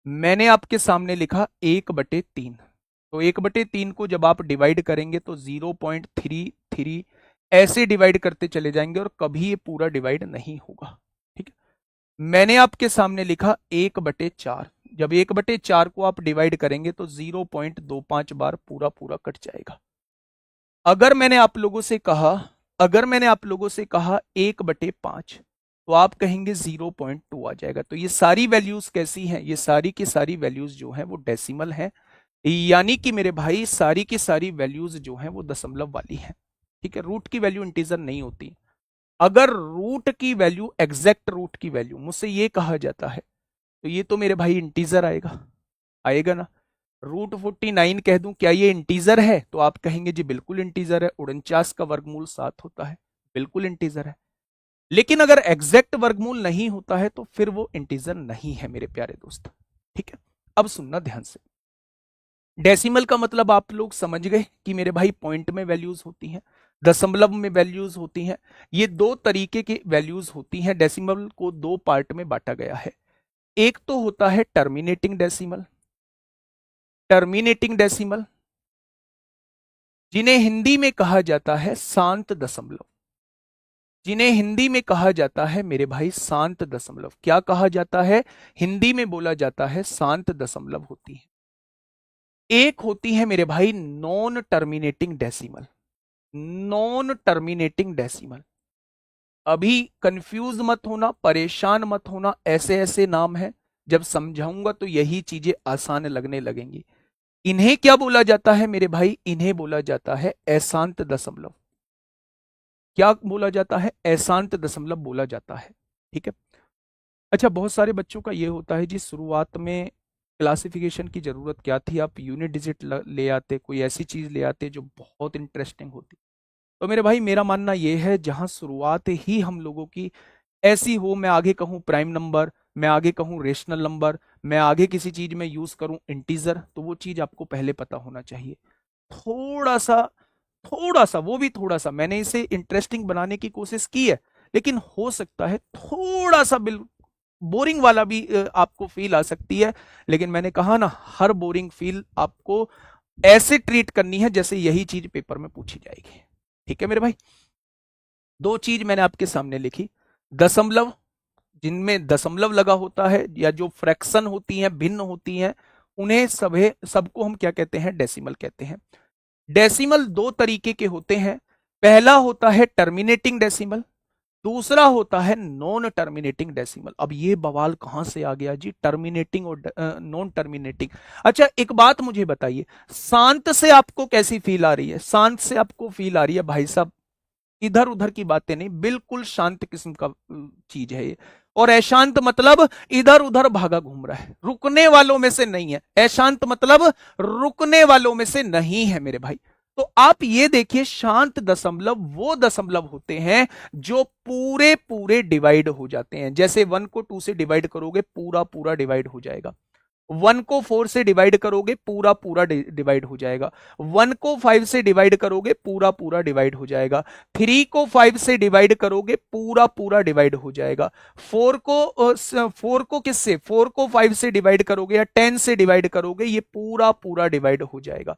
मैंने आपके सामने लिखा 1/3, तो 1/3 को जब आप डिवाइड करेंगे तो 0.33 ऐसे डिवाइड करते चले जाएंगे और कभी ये पूरा डिवाइड नहीं होगा। ठीक है, मैंने आपके सामने लिखा 1/4, जब 1/4 को आप डिवाइड करेंगे तो 0.25 बार पूरा पूरा कट जाएगा। अगर मैंने आप लोगों से कहा, अगर मैंने आप लोगों से कहा 1/5, तो आप कहेंगे 0.2 आ जाएगा। तो ये सारी वैल्यूज कैसी हैं, ये सारी की सारी वैल्यूज जो हैं वो डेसिमल हैं, यानी कि मेरे भाई सारी की सारी वैल्यूज जो हैं वो दशमलव वाली हैं। ठीक है, रूट की वैल्यू इंटीजर नहीं होती। अगर रूट की वैल्यू, एग्जैक्ट रूट की वैल्यू मुझसे ये कहा जाता है तो ये तो मेरे भाई इंटीजर आएगा, आएगा ना। √49 कह दूं, क्या ये इंटीजर है, तो आप कहेंगे जी बिल्कुल इंटीजर है। 49 का वर्गमूल 7 होता है, बिल्कुल इंटीजर है। लेकिन अगर एग्जैक्ट वर्गमूल नहीं होता है तो फिर वो इंटीजर नहीं है मेरे प्यारे दोस्त। ठीक है, अब सुनना ध्यान से। डेसिमल का मतलब आप लोग समझ गए कि मेरे भाई पॉइंट में वैल्यूज होती हैं, दशमलव में वैल्यूज होती हैं। ये दो तरीके की वैल्यूज होती हैं। डेसिमल को दो पार्ट में बांटा गया है। एक तो होता है टर्मिनेटिंग डेसिमल, टर्मिनेटिंग डेसिमल जिन्हें हिंदी में कहा जाता है शांत दशमलव, जिन्हें हिंदी में कहा जाता है मेरे भाई शांत दशमलव। क्या कहा जाता है, हिंदी में बोला जाता है शांत दशमलव होती है। एक होती है मेरे भाई non terminating decimal, non terminating decimal. अभी कंफ्यूज मत होना, परेशान मत होना, ऐसे ऐसे नाम हैं, जब समझाऊंगा तो यही चीजें आसान लगने लगेंगी। इन्हें क्या बोला जाता है मेरे भाई, इन्हें बोला जाता है अशांत दशमलव। क्या बोला जाता है, अशांत दशमलव बोला जाता है। ठीक है, अच्छा बहुत सारे बच्चों का ये होता है जी शुरुआत में क्लासिफिकेशन की जरूरत क्या थी, आप यूनिट डिजिट ले आते, कोई ऐसी चीज ले आते जो बहुत इंटरेस्टिंग होती। तो मेरे भाई मेरा मानना यह है जहां शुरुआत ही हम लोगों की ऐसी हो, मैं आगे कहूं प्राइम नंबर, मैं आगे कहूं रेशनल नंबर, मैं आगे किसी चीज में यूज करूं इंटीजर, तो वो चीज आपको पहले पता होना चाहिए। थोड़ा सा, थोड़ा सा, वो भी थोड़ा सा मैंने इसे इंटरेस्टिंग बनाने की कोशिश की है, लेकिन हो सकता है थोड़ा सा बोरिंग वाला भी आपको फील आ सकती है। लेकिन मैंने कहा ना, हर बोरिंग फील आपको ऐसे ट्रीट करनी है जैसे यही चीज पेपर में पूछी जाएगी। ठीक है मेरे भाई, दो चीज मैंने आपके सामने लिखी, दशमलव जिनमें दशमलव लगा होता है या जो फ्रैक्शन होती हैं, भिन्न होती हैं, उन्हें सबको हम क्या कहते हैं, डेसिमल कहते हैं। डेसिमल दो तरीके के होते हैं, पहला होता है टर्मिनेटिंग डेसिमल, दूसरा होता है नॉन टर्मिनेटिंग डेसिमल। अब ये बवाल कहां से आ गया जी, टर्मिनेटिंग और नॉन टर्मिनेटिंग। अच्छा एक बात मुझे बताइए, शांत से आपको कैसी फील आ रही है, शांत से आपको फील आ रही है भाई साहब, इधर उधर की बातें नहीं, बिल्कुल शांत किस्म का चीज है ये। और अशांत मतलब इधर उधर भागा घूम रहा है, रुकने वालों में से नहीं है। अशांत मतलब रुकने वालों में से नहीं है मेरे भाई। तो आप ये देखिए, शांत दशमलव वो दशमलव होते हैं जो पूरे पूरे डिवाइड हो जाते हैं। जैसे 1 को 2 से डिवाइड करोगे, पूरा पूरा डिवाइड हो जाएगा। 1 को 4 से डिवाइड करोगे, पूरा पूरा डिवाइड हो जाएगा। 1 को 5 से डिवाइड करोगे, पूरा पूरा डिवाइड हो जाएगा। 3 को 5 से डिवाइड करोगे, पूरा पूरा डिवाइड हो जाएगा। 4 को किससे, 4 को 5 से डिवाइड करोगे या 10 से डिवाइड करोगे, ये पूरा पूरा डिवाइड हो जाएगा।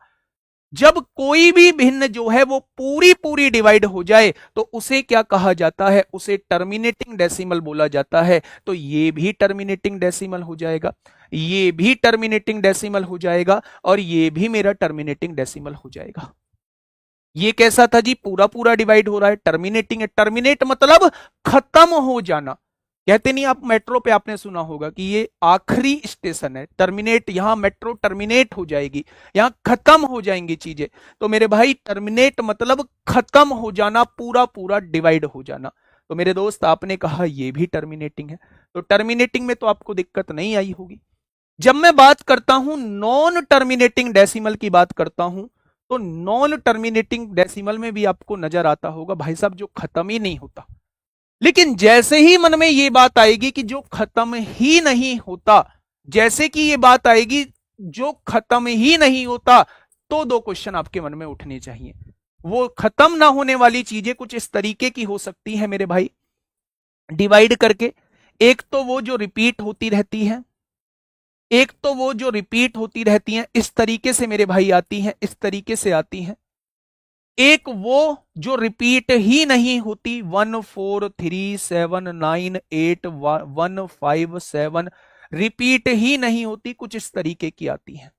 जब कोई भी भिन्न जो है वो पूरी पूरी डिवाइड हो जाए तो उसे क्या कहा जाता है, उसे टर्मिनेटिंग डेसिमल बोला जाता है। तो ये भी टर्मिनेटिंग डेसिमल हो जाएगा, ये भी टर्मिनेटिंग डेसिमल हो जाएगा, और ये भी मेरा टर्मिनेटिंग डेसिमल हो जाएगा। ये कैसा था जी, पूरा पूरा डिवाइड हो रहा है, टर्मिनेटिंग है। टर्मिनेट मतलब खत्म हो जाना। कहते नहीं, आप मेट्रो पे आपने सुना होगा कि ये आखिरी स्टेशन है, टर्मिनेट, यहां मेट्रो टर्मिनेट हो जाएगी, यहां खत्म हो जाएंगी चीजें। तो मेरे भाई टर्मिनेट मतलब खत्म हो जाना, पूरा पूरा डिवाइड हो जाना। तो मेरे दोस्त आपने कहा ये भी टर्मिनेटिंग है, तो टर्मिनेटिंग में तो आपको दिक्कत नहीं आई होगी। जब मैं बात करता हूं नॉन टर्मिनेटिंग डेसिमल की बात करता हूं, तो नॉन टर्मिनेटिंग डेसिमल में भी आपको नजर आता होगा भाई साहब जो खत्म ही नहीं होता। लेकिन जैसे ही मन में ये बात आएगी कि जो खत्म ही नहीं होता, जैसे कि ये बात आएगी जो खत्म ही नहीं होता, तो दो क्वेश्चन आपके मन में उठने चाहिए। वो खत्म ना होने वाली चीजें कुछ इस तरीके की हो सकती है मेरे भाई, डिवाइड करके। एक तो वो जो रिपीट होती रहती है, एक तो वो जो रिपीट होती रहती हैं, इस तरीके से मेरे भाई आती हैं, इस तरीके से आती हैं। एक वो जो रिपीट ही नहीं होती, 1 4 3 7 9 8 1 5 7, रिपीट ही नहीं होती, कुछ इस तरीके की आती है।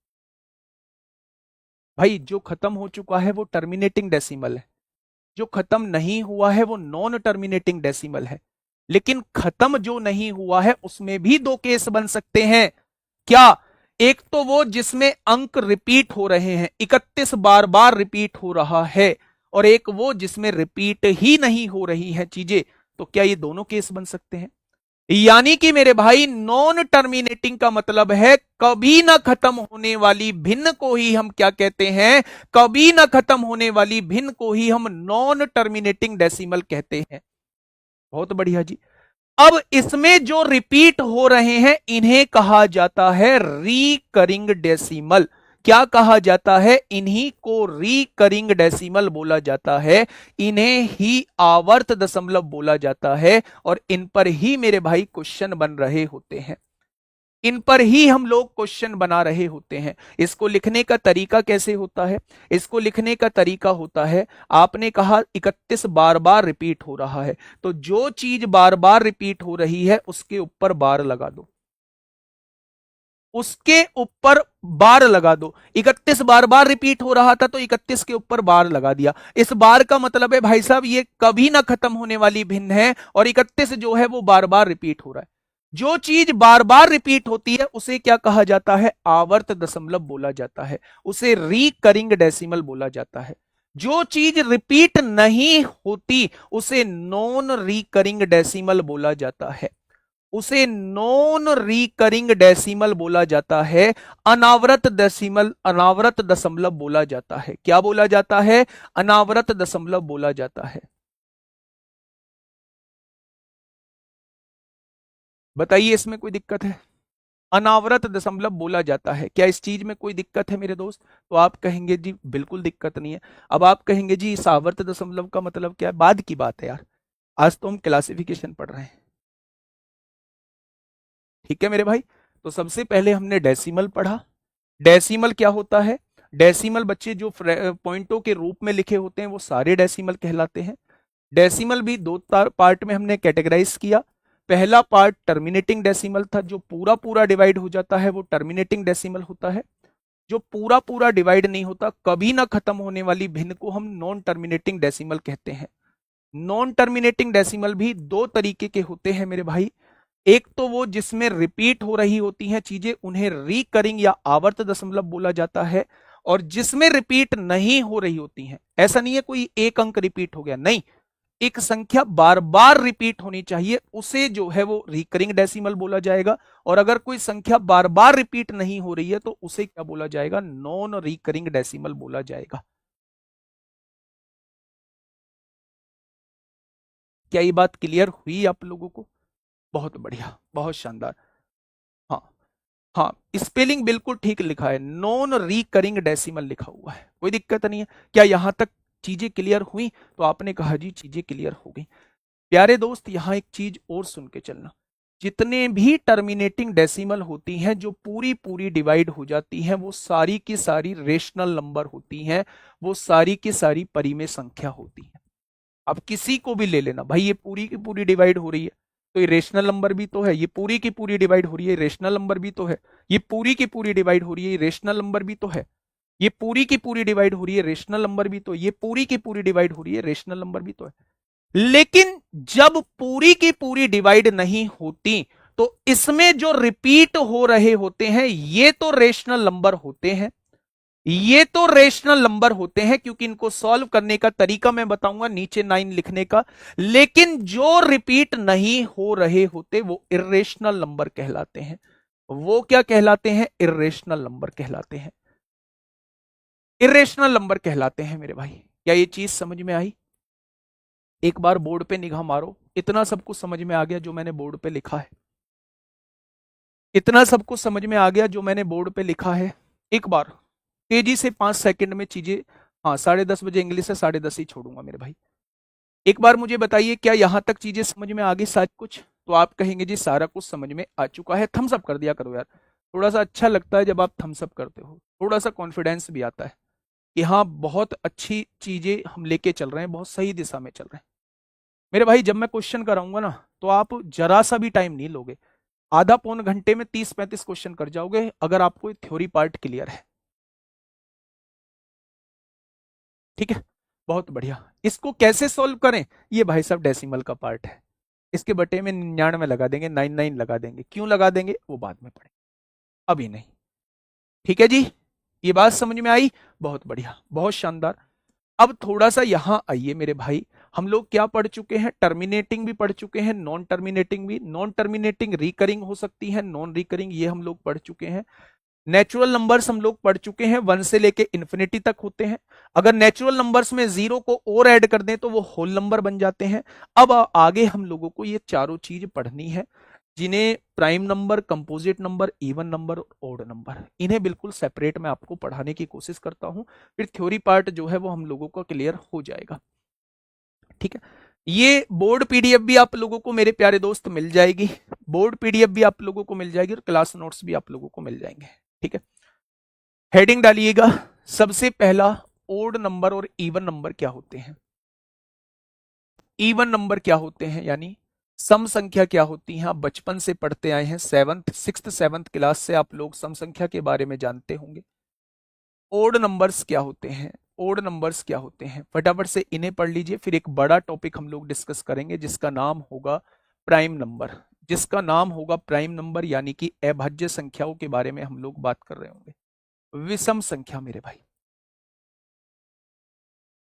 भाई जो खत्म हो चुका है वो टर्मिनेटिंग डेसिमल है, जो खत्म नहीं हुआ है वो नॉन टर्मिनेटिंग डेसिमल है। लेकिन खत्म जो नहीं हुआ है उसमें भी दो केस बन सकते हैं। क्या, एक तो वो जिसमें अंक रिपीट हो रहे हैं, 31 बार बार रिपीट हो रहा है, और एक वो जिसमें रिपीट ही नहीं हो रही है चीजें। तो क्या ये दोनों केस बन सकते हैं? यानी कि मेरे भाई नॉन टर्मिनेटिंग का मतलब है कभी ना खत्म होने वाली भिन्न को ही हम क्या कहते हैं, कभी ना खत्म होने वाली भिन्न को ही हम नॉन टर्मिनेटिंग डेसिमल कहते हैं। बहुत बढ़िया जी। अब इसमें जो रिपीट हो रहे हैं इन्हें कहा जाता है रिकरिंग डेसिमल। क्या कहा जाता है? इन्हीं को रिकरिंग डेसिमल बोला जाता है, इन्हें ही आवर्त दशमलव बोला जाता है, और इन पर ही मेरे भाई क्वेश्चन बन रहे होते हैं, इन पर ही हम लोग क्वेश्चन बना रहे होते हैं। इसको लिखने का तरीका कैसे होता है? इसको लिखने का तरीका होता है, आपने कहा 31 बार बार रिपीट हो रहा है, तो जो चीज बार बार रिपीट हो रही है उसके ऊपर बार लगा दो, उसके ऊपर बार लगा दो। 31 बार बार रिपीट हो रहा था तो 31 के ऊपर बार लगा दिया। इस बार का मतलब है भाई साहब ये कभी ना खत्म होने वाली भिन्न है, और 31 जो है वो बार बार रिपीट हो रहा है। जो चीज बार बार रिपीट होती है उसे क्या कहा जाता है? आवर्त दशमलव बोला जाता है, उसे रिकरिंग डेसिमल बोला जाता है। जो चीज रिपीट नहीं होती उसे नॉन रिकरिंग डेसिमल बोला जाता है, उसे नॉन रिकरिंग डेसिमल बोला जाता है, अनावृत डेसिमल, अनावृत दशमलव बोला जाता है। क्या बोला जाता है? अनावृत दशमलव बोला जाता है। बताइए इसमें कोई दिक्कत है? अनावृत दशमलव बोला जाता है, क्या इस चीज में कोई दिक्कत है मेरे दोस्त? तो आप कहेंगे जी बिल्कुल दिक्कत नहीं है। अब आप कहेंगे जी इस आवर्त दशमलव का मतलब क्या है? बाद की बात है यार, आज तो हम क्लासिफिकेशन पढ़ रहे हैं। ठीक है मेरे भाई, तो सबसे पहले हमने डेसिमल पढ़ा। डेसिमल क्या होता है? डेसिमल बच्चे जो पॉइंटों के रूप में लिखे होते हैं वो सारे डेसिमल कहलाते हैं। डेसिमल भी दो पार्ट में हमने कैटेगराइज किया। पहला पार्ट टर्मिनेटिंग डेसिमल था, जो पूरा पूरा डिवाइड हो जाता है वो टर्मिनेटिंग डेसिमल होता है। जो पूरा पूरा डिवाइड नहीं होता, कभी ना खत्म होने वाली भिन्न को हम नॉन टर्मिनेटिंग डेसिमल कहते हैं। नॉन टर्मिनेटिंग डेसिमल भी दो तरीके के होते हैं मेरे भाई। एक तो वो जिसमें रिपीट हो रही होती हैं चीजें, उन्हें रिकरिंग या आवर्त दशमलव बोला जाता है। और जिसमें रिपीट नहीं हो रही होती हैं, ऐसा नहीं है कोई एक अंक रिपीट हो गया, नहीं, एक संख्या बार बार रिपीट होनी चाहिए, उसे जो है वो रिकरिंग डेसिमल बोला जाएगा। और अगर कोई संख्या बार बार रिपीट नहीं हो रही है तो उसे क्या बोला जाएगा? नॉन रिकरिंग डेसिमल बोला जाएगा। क्या ये बात क्लियर हुई आप लोगों को? बहुत बढ़िया, बहुत शानदार। हाँ हाँ, स्पेलिंग बिल्कुल ठीक लिखा है, नॉन रिकरिंग डेसिमल लिखा हुआ है, कोई दिक्कत नहीं है। क्या यहां तक चीजें क्लियर हुई? तो आपने कहा जी चीजें क्लियर हो गई। प्यारे दोस्त, यहां एक चीज और सुन के चलना, जितने भी टर्मिनेटिंग डेसिमल होती हैं जो पूरी पूरी डिवाइड हो जाती हैं, वो सारी की सारी रेशनल नंबर होती हैं, वो सारी की सारी परिमेय संख्या होती है। अब किसी को भी ले लेना भाई, ये पूरी की पूरी डिवाइड हो रही है तो ये रेशनल नंबर भी तो है, ये पूरी की पूरी डिवाइड हो रही है रेशनल नंबर भी तो है, ये पूरी की पूरी डिवाइड हो रही है रेशनल नंबर भी तो है, ये पूरी की पूरी डिवाइड हो रही है रेशनल नंबर भी तो, ये पूरी की पूरी डिवाइड हो रही है रेशनल नंबर भी तो है। लेकिन जब पूरी की पूरी डिवाइड नहीं होती तो इसमें जो रिपीट हो रहे होते हैं ये तो रेशनल नंबर होते हैं, ये तो रेशनल नंबर होते हैं, क्योंकि इनको सॉल्व करने का तरीका मैं बताऊंगा नीचे 9 लिखने का। लेकिन जो रिपीट नहीं हो रहे होते वो इर्रेशनल नंबर कहलाते हैं। वो क्या कहलाते हैं? इर्रेशनल नंबर कहलाते हैं, इर्रेशनल नंबर कहलाते हैं मेरे भाई। क्या ये चीज समझ में आई? एक बार बोर्ड पे निगाह मारो, इतना सब कुछ समझ में आ गया जो मैंने बोर्ड पे लिखा है? इतना सब कुछ समझ में आ गया जो मैंने बोर्ड पे लिखा है? एक बार तेजी से 5 सेकंड में चीजें, हाँ 10:30 बजे इंग्लिश है, 10:30 ही छोड़ूंगा मेरे भाई। एक बार मुझे बताइए क्या यहां तक चीजें समझ में आ गई सारी कुछ? तो आप कहेंगे जी सारा कुछ समझ में आ चुका है। थम्स अप कर दिया करो यार, थोड़ा सा अच्छा लगता है जब आप थम्स अप करते हो, थोड़ा सा कॉन्फिडेंस भी आता है कि हाँ बहुत अच्छी चीजें हम लेके चल रहे हैं, बहुत सही दिशा में चल रहे हैं। मेरे भाई जब मैं क्वेश्चन कराऊंगा ना तो आप जरा सा भी टाइम नहीं लोगे, आधा पौन घंटे में 30-35 क्वेश्चन कर जाओगे अगर आपको थ्योरी पार्ट क्लियर है। ठीक है, बहुत बढ़िया। इसको कैसे सॉल्व करें? ये भाई साहब डेसिमल का पार्ट है, इसके बटे में 99 लगा देंगे, 99 लगा देंगे। क्यों लगा देंगे वो बाद में पढ़ेंगे, अभी नहीं। ठीक है जी, ये बात समझ में आई? बहुत बढ़िया, बहुत शानदार। अब थोड़ा सा यहां आइए मेरे भाई, हम लोग क्या पढ़ चुके हैं? टर्मिनेटिंग भी पढ़ चुके हैं, नॉन टर्मिनेटिंग भी। नॉन टर्मिनेटिंग रिकरिंग हो सकती है, नॉन रिकरिंग ये हम लोग पढ़ चुके हैं। नेचुरल नंबर्स हम लोग पढ़ चुके हैं, 1 से लेके इन्फिनिटी तक होते हैं। अगर नेचुरल नंबर्स में 0 को और ऐड कर दें तो वो होल नंबर बन जाते हैं। अब आगे हम लोगों को ये चारों चीज पढ़नी है, जिन्हें prime number, composite number, even number और ओड नंबर, इन्हें बिल्कुल सेपरेट मैं आपको पढ़ाने की कोशिश करता हूं, फिर थ्योरी पार्ट जो है वो हम लोगों का क्लियर हो जाएगा। ठीक है, ये बोर्ड पीडीएफ भी आप लोगों को मेरे प्यारे दोस्त मिल जाएगी, बोर्ड पीडीएफ भी आप लोगों को मिल जाएगी और क्लास नोट्स भी आप लोगों को मिल जाएंगे। ठीक है, हेडिंग डालिएगा। सबसे पहला, ओड नंबर और इवन नंबर क्या होते हैं? इवन नंबर क्या होते हैं, यानी सम संख्या क्या होती है? आप बचपन से पढ़ते आए हैं, 6th 7th क्लास से आप लोग सम संख्या के बारे में जानते होंगे। ओड नंबर्स क्या होते हैं? ओड नंबर्स क्या होते हैं? फटाफट से इन्हें पढ़ लीजिए, फिर एक बड़ा टॉपिक हम लोग डिस्कस करेंगे जिसका नाम होगा प्राइम नंबर, जिसका नाम होगा प्राइम नंबर, यानी कि अभाज्य संख्याओं के बारे में हम लोग बात कर रहे होंगे। विषम संख्या मेरे भाई,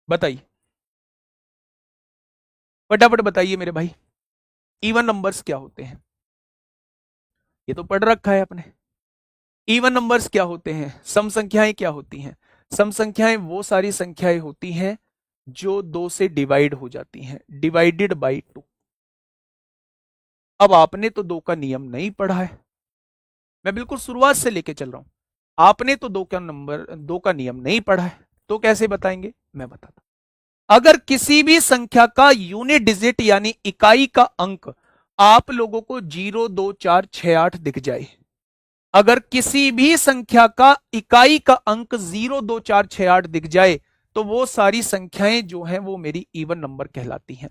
बताइए फटाफट बताइए मेरे भाई, इवन नंबर्स क्या होते हैं? ये तो पढ़ रखा है आपने। इवन नंबर्स क्या होते हैं? सम संख्याएं क्या होती हैं? सम संख्याएं वो सारी संख्याएं होती हैं जो 2 से डिवाइड हो जाती हैं, डिवाइडेड बाई 2। अब आपने तो 2 का नियम नहीं पढ़ा है, मैं बिल्कुल शुरुआत से लेके चल रहा हूं। आपने तो 2 का नियम नहीं पढ़ा है, तो कैसे बताएंगे? मैं बताता। अगर किसी भी संख्या का यूनिट डिजिट यानी इकाई का अंक आप लोगों को 0, 2, 4, 6, 8 दिख जाए, अगर किसी भी संख्या का इकाई का अंक 0, 2, 4, 6, 8 दिख जाए तो वो सारी संख्याएं जो हैं वो मेरी इवन नंबर कहलाती हैं।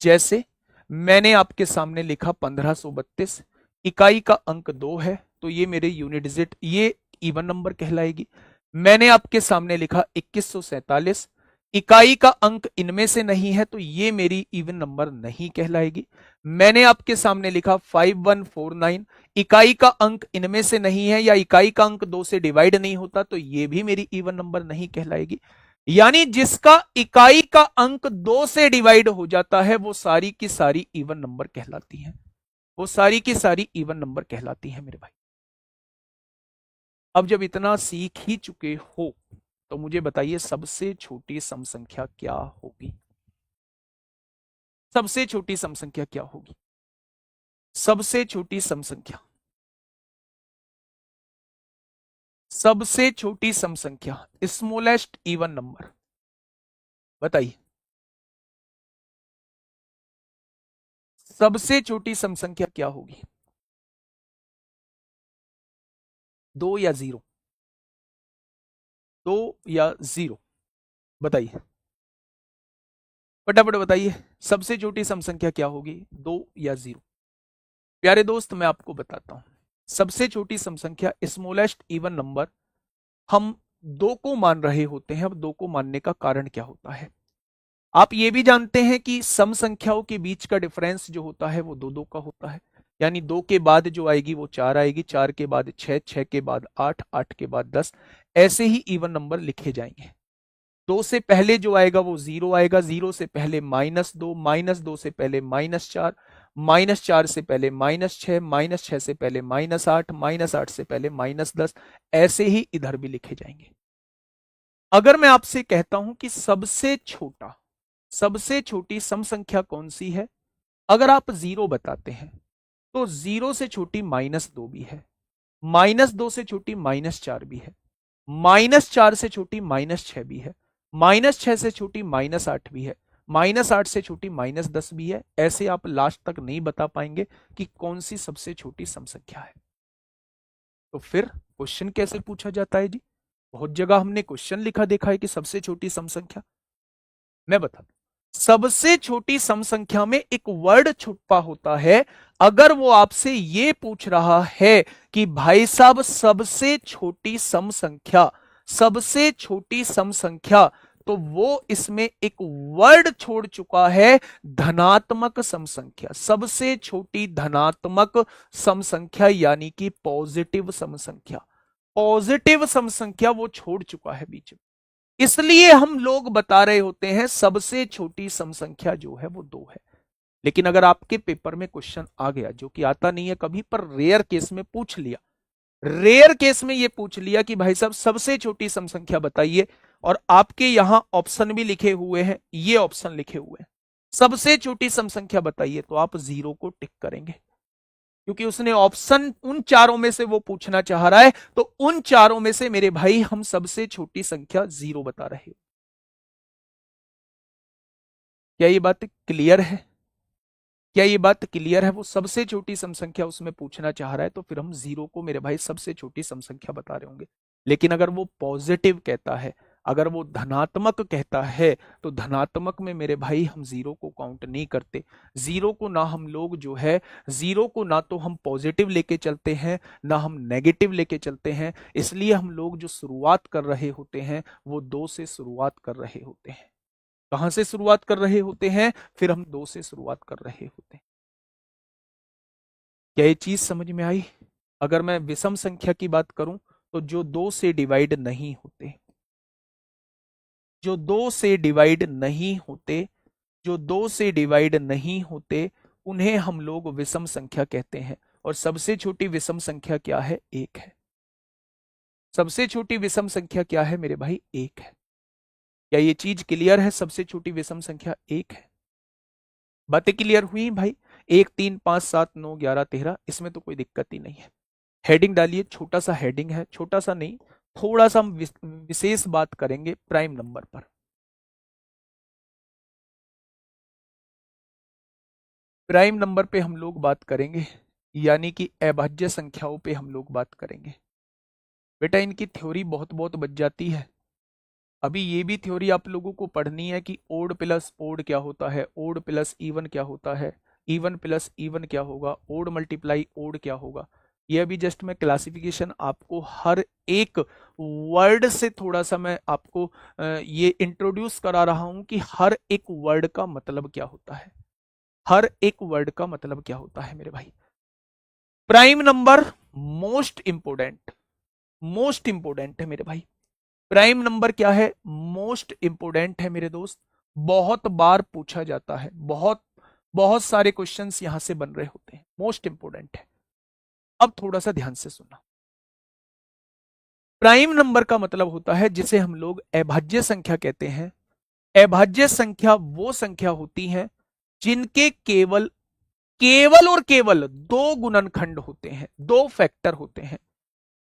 जैसे मैंने आपके सामने लिखा 1532, इकाई का अंक 2 है तो ये मेरे यूनिट डिजिट, ये इवन नंबर कहलाएगी। मैंने आपके सामने लिखा 2147, इकाई का अंक इनमें से नहीं है तो ये मेरी इवन नंबर नहीं कहलाएगी। मैंने आपके सामने लिखा 5149, इकाई का अंक इनमें से नहीं है या इकाई का अंक 2 से डिवाइड नहीं होता तो ये भी मेरी इवन नंबर नहीं कहलाएगी। यानी जिसका इकाई का अंक 2 से डिवाइड हो जाता है वो सारी की सारी इवन नंबर कहलाती है, वो सारी की सारी इवन नंबर कहलाती है मेरे भाई। अब जब इतना सीख ही चुके हो तो मुझे बताइए सबसे छोटी सम संख्या क्या होगी? सबसे छोटी सम संख्या क्या होगी? सबसे छोटी सम संख्या, सबसे छोटी सम संख्या, स्मॉलेस्ट इवन नंबर, बताइए। सबसे छोटी सम संख्या क्या होगी? 2 या 0? 2 या 0, बताइए, फटाफट बताइए। सबसे छोटी सम संख्या क्या होगी, 2 या 0? प्यारे दोस्त, मैं आपको बताता हूं। सबसे छोटी सम संख्या, स्मॉलेस्ट इवन नंबर, हम 2 को मान रहे होते हैं। अब 2 को मानने का कारण क्या होता है? आप ये भी जानते हैं कि सम संख्याओं के बीच का डिफरेंस जो होता है वो 2 2 का होता है। यानी 2 के बाद जो आएगी वो 4 आएगी, 4 के बाद 6, 6 के बाद 8, 8 के बाद 10, ऐसे ही इवन नंबर लिखे जाएंगे। 2 से पहले जो आएगा वो 0 आएगा, 0 से पहले -2, -2 से पहले -4, -4 से पहले -6, -6 से पहले -8, -8 से पहले -10, ऐसे ही इधर भी लिखे जाएंगे। अगर मैं आपसे कहता हूं कि सबसे छोटा, सबसे छोटी सम संख्या कौन सी है, अगर आप 0 बताते हैं तो 0 से छोटी -2 भी है, -2 से छोटी -4 भी है, -4 से छोटी -6 भी है, -6 से छोटी -8 भी है, -8 से छोटी -10 भी है। ऐसे आप लास्ट तक नहीं बता पाएंगे कि कौन सी सबसे छोटी सम संख्या है। तो फिर क्वेश्चन कैसे पूछा जाता है जी? बहुत जगह हमने क्वेश्चन लिखा देखा है कि सबसे छोटी सम संख्या। मैं बता दूं, सबसे छोटी सम संख्या में एक वर्ड छुपा होता है। अगर वो आपसे ये पूछ रहा है कि भाई साहब सबसे छोटी सम संख्या, सबसे छोटी सम संख्या, तो वो इसमें एक वर्ड छोड़ चुका है, धनात्मक सम संख्या। सबसे छोटी धनात्मक सम संख्या यानी कि पॉजिटिव सम संख्या, पॉजिटिव सम संख्या वो छोड़ चुका है बीच में। इसलिए हम लोग बता रहे होते हैं सबसे छोटी सम संख्या जो है वो 2 है। लेकिन अगर आपके पेपर में क्वेश्चन आ गया, जो कि आता नहीं है कभी, पर रेयर केस में पूछ लिया, रेयर केस में ये पूछ लिया कि भाई साहब सबसे छोटी सम संख्या बताइए, और आपके यहां ऑप्शन भी लिखे हुए हैं, ये ऑप्शन लिखे हुए हैं, सबसे छोटी सम संख्या बताइए, तो आप 0 को टिक करेंगे, क्योंकि उसने ऑप्शन उन चारों में से वो पूछना चाह रहा है। तो उन चारों में से मेरे भाई हम सबसे छोटी संख्या 0 बता रहे हो। क्या ये बात क्लियर है? क्या ये बात क्लियर है? वो सबसे छोटी सम संख्या उसमें पूछना चाह रहा है, तो फिर हम 0 को मेरे भाई सबसे छोटी सम संख्या बता रहे होंगे। लेकिन अगर वो पॉजिटिव कहता है, अगर वो धनात्मक कहता है, तो धनात्मक में मेरे भाई हम 0 को काउंट नहीं करते। 0 को ना हम लोग जो है, 0 को ना तो हम पॉजिटिव लेके चलते हैं, ना हम नेगेटिव लेके चलते हैं। इसलिए हम लोग जो शुरुआत कर रहे होते हैं वो 2 से शुरुआत कर रहे होते हैं। कहां से शुरुआत कर रहे होते हैं? फिर हम 2 से शुरुआत कर रहे होते हैं। क्या ये चीज समझ में आई? अगर मैं विषम संख्या की बात करूं, तो जो 2 से डिवाइड नहीं होते, जो 2 से डिवाइड नहीं होते, जो 2 से डिवाइड नहीं होते, उन्हें हम लोग विषम संख्या कहते हैं। और सबसे छोटी विषम संख्या क्या है? 1 है। सबसे छोटी विषम संख्या क्या है मेरे भाई? 1 है। क्या ये चीज क्लियर है? सबसे छोटी विषम संख्या 1 है। बातें क्लियर हुई भाई? 1, 3, 5, 7, 9, 11, 13, इसमें तो कोई दिक्कत ही नहीं है। हेडिंग डालिए, छोटा सा हेडिंग है, छोटा सा नहीं, थोड़ा सा हम विशेष बात करेंगे प्राइम नंबर पर। प्राइम नंबर पे हम लोग बात करेंगे, यानी कि अभाज्य संख्याओं पे हम लोग बात करेंगे। बेटा इनकी थ्योरी बहुत बहुत बच जाती है। अभी ये भी थ्योरी आप लोगों को पढ़नी है कि ओड प्लस ओड क्या होता है, ओड प्लस इवन क्या होता है, इवन प्लस इवन क्या होगा, ओड मल्टीप्लाई ओड क्या होगा। ये अभी जस्ट मैं क्लासिफिकेशन आपको हर एक वर्ड से थोड़ा सा मैं आपको ये इंट्रोड्यूस करा रहा हूं कि हर एक वर्ड का मतलब क्या होता है, हर एक वर्ड का मतलब क्या होता है मेरे भाई। Prime number most important, most important है मेरे भाई। प्राइम नंबर क्या है? मोस्ट इंपोर्टेंट है मेरे दोस्त। बहुत बार पूछा जाता है, बहुत बहुत सारे क्वेश्चंस यहां से बन रहे होते हैं, मोस्ट इंपोर्टेंट है। अब थोड़ा सा ध्यान से सुनना। प्राइम नंबर का मतलब होता है जिसे हम लोग अभाज्य संख्या कहते हैं। अभाज्य संख्या वो संख्या होती है जिनके केवल केवल और केवल दो गुणनखंड होते हैं, दो फैक्टर होते हैं।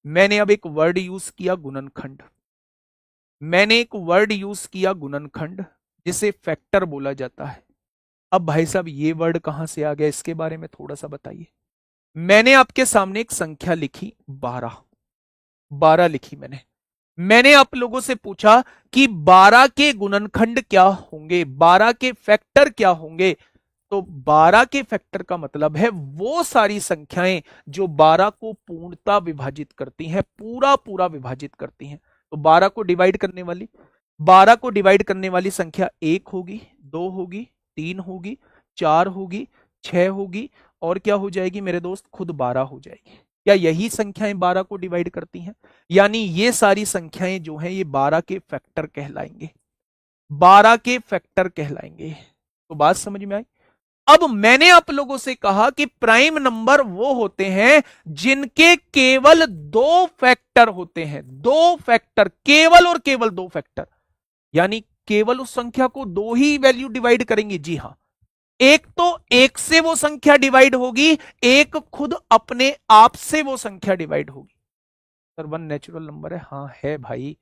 मैंने अब एक वर्ड यूज किया गुणनखंड, मैंने एक वर्ड यूज किया गुणनखंड, जिसे फैक्टर बोला जाता है। अब भाई साहब ये वर्ड कहां से आ गया, इसके बारे में थोड़ा सा बताइए। मैंने आपके सामने एक संख्या लिखी 12, 12 लिखी मैंने आप लोगों से पूछा कि 12 के गुणनखंड क्या होंगे, 12 के फैक्टर क्या होंगे। तो 12 के फैक्टर का मतलब है वो सारी संख्याएं जो 12 को पूर्णता विभाजित करती हैं, पूरा पूरा विभाजित करती हैं। तो 12 को डिवाइड करने वाली, 12 को डिवाइड करने वाली संख्या 1 होगी, 2 होगी, 3 होगी, 4 होगी, 6 होगी, और क्या हो जाएगी मेरे दोस्त, खुद 12 हो जाएगी। क्या यही संख्याएं 12 को डिवाइड करती हैं? यानी ये सारी संख्याएं जो हैं ये 12 के फैक्टर कहलाएंगे, 12 के फैक्टर कहलाएंगे। तो बात समझ में आई? अब मैंने आप लोगों से कहा कि प्राइम नंबर वो होते हैं जिनके केवल दो फैक्टर होते हैं, दो फैक्टर, केवल और केवल दो फैक्टर। यानी केवल उस संख्या को दो ही वैल्यू डिवाइड करेंगे। जी हां, एक तो एक से वो संख्या डिवाइड होगी, एक खुद अपने आप से वो संख्या डिवाइड होगी। सर 1 नेचुरल नंबर है? हाँ है भाई,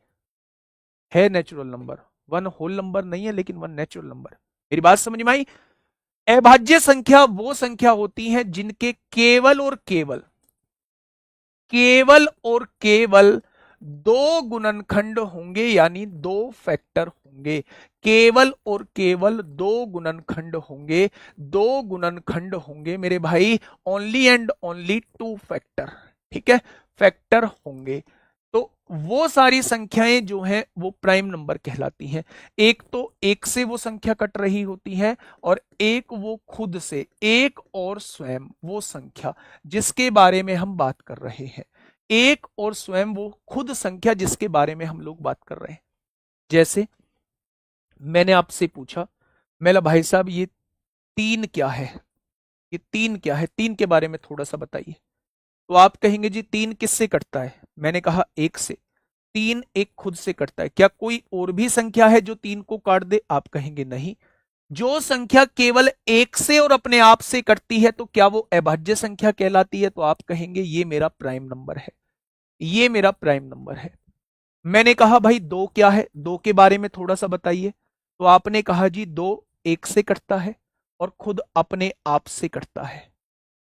है नेचुरल नंबर, 1 होल नंबर नहीं है लेकिन 1 नेचुरल नंबर। मेरी बात समझ में आई? अभाज्य संख्या वो संख्या होती है जिनके केवल और केवल, केवल और केवल दो गुणनखंड होंगे, यानी दो फैक्टर होंगे। केवल और केवल दो गुणनखंड होंगे, दो गुणनखंड होंगे मेरे भाई, only and only two factor. ठीक है, फैक्टर होंगे। तो वो सारी संख्याएं जो हैं वो प्राइम नंबर कहलाती हैं। एक तो एक से वो संख्या कट रही होती है, और एक वो खुद से, एक और स्वयं वो संख्या जिसके बारे में हम बात कर रहे हैं, एक और स्वयं वो खुद संख्या जिसके बारे में हम लोग बात कर रहे हैं। जैसे मैंने आपसे पूछा, मेरा भाई साहब ये 3 क्या है, ये 3 क्या है, 3 के बारे में थोड़ा सा बताइए। तो आप कहेंगे जी 3 किससे कटता है? मैंने कहा 1 से। 3 एक खुद से कटता है। क्या कोई और भी संख्या है जो 3 को काट दे? आप कहेंगे नहीं। जो संख्या केवल 1 से और अपने आप से कटती है तो क्या वो अभाज्य संख्या कहलाती है? तो आप कहेंगे ये मेरा प्राइम नंबर है, ये मेरा प्राइम नंबर है। मैंने कहा भाई 2 क्या है, 2 के बारे में थोड़ा सा बताइए। तो आपने कहा जी 2 1 से कटता है और खुद अपने आप से कटता है,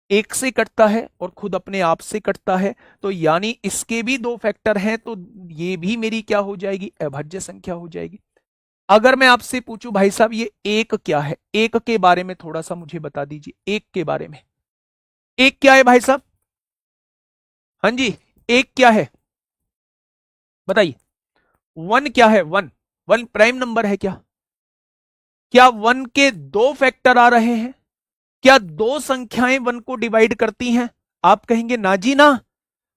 1 से कटता है और खुद अपने आप से कटता है। तो यानी इसके भी दो फैक्टर हैं, तो ये भी मेरी क्या हो जाएगी, अभाज्य संख्या हो जाएगी। अगर मैं आपसे पूछूं भाई साहब ये 1 क्या है, 1 के बारे में थोड़ा सा मुझे बता दीजिए, 1 के बारे में। 1 क्या है भाई साहब? हाँ जी, 1 क्या है बताइए। 1 क्या है? 1, 1 प्राइम नंबर है क्या? क्या 1 के दो फैक्टर आ रहे हैं? क्या दो संख्याएं 1 को डिवाइड करती हैं? आप कहेंगे ना जी ना,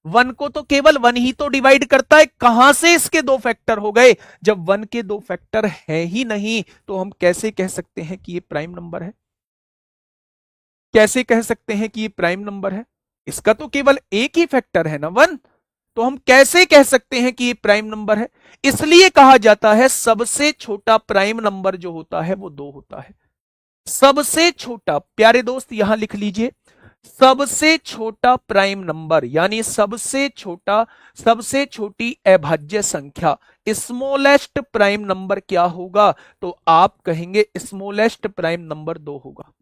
1 को तो केवल 1 ही तो डिवाइड करता है, कहां से इसके दो फैक्टर हो गए? जब 1 के दो फैक्टर है ही नहीं तो हम कैसे कह सकते हैं कि ये प्राइम नंबर है? कैसे कह सकते हैं कि ये प्राइम नंबर है? इसका तो केवल एक ही फैक्टर है ना, 1। तो हम कैसे कह सकते हैं कि ये प्राइम नंबर है? इसलिए कहा जाता है सबसे छोटा प्राइम नंबर जो होता है वो 2 होता है। सबसे छोटा, प्यारे दोस्त यहां लिख लीजिए, सबसे छोटा प्राइम नंबर यानी सबसे छोटा, सबसे छोटी अभाज्य संख्या, स्मॉलेस्ट प्राइम नंबर क्या होगा? तो आप कहेंगे स्मॉलेस्ट प्राइम नंबर 2 होगा।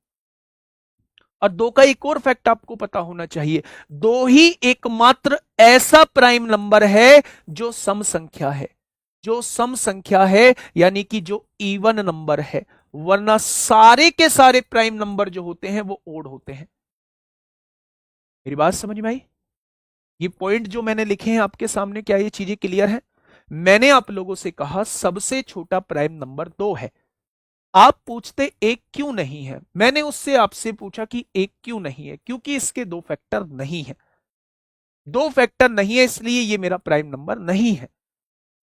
और 2 का एक और फैक्ट आपको पता होना चाहिए, 2 ही एकमात्र ऐसा प्राइम नंबर है जो सम संख्या है, जो सम संख्या है, यानी कि जो इवन नंबर है। वरना सारे के सारे प्राइम नंबर जो होते हैं वो ओड होते हैं। मेरी बात समझ में आई? ये पॉइंट जो मैंने लिखे हैं आपके सामने, क्या ये चीजें क्लियर है? मैंने आप लोगों से कहा सबसे छोटा प्राइम नंबर 2 है। आप पूछते 1 क्यों नहीं है? मैंने उससे आपसे पूछा कि 1 क्यों नहीं है, क्योंकि इसके दो फैक्टर नहीं है, दो फैक्टर नहीं है, इसलिए ये मेरा प्राइम नंबर नहीं है।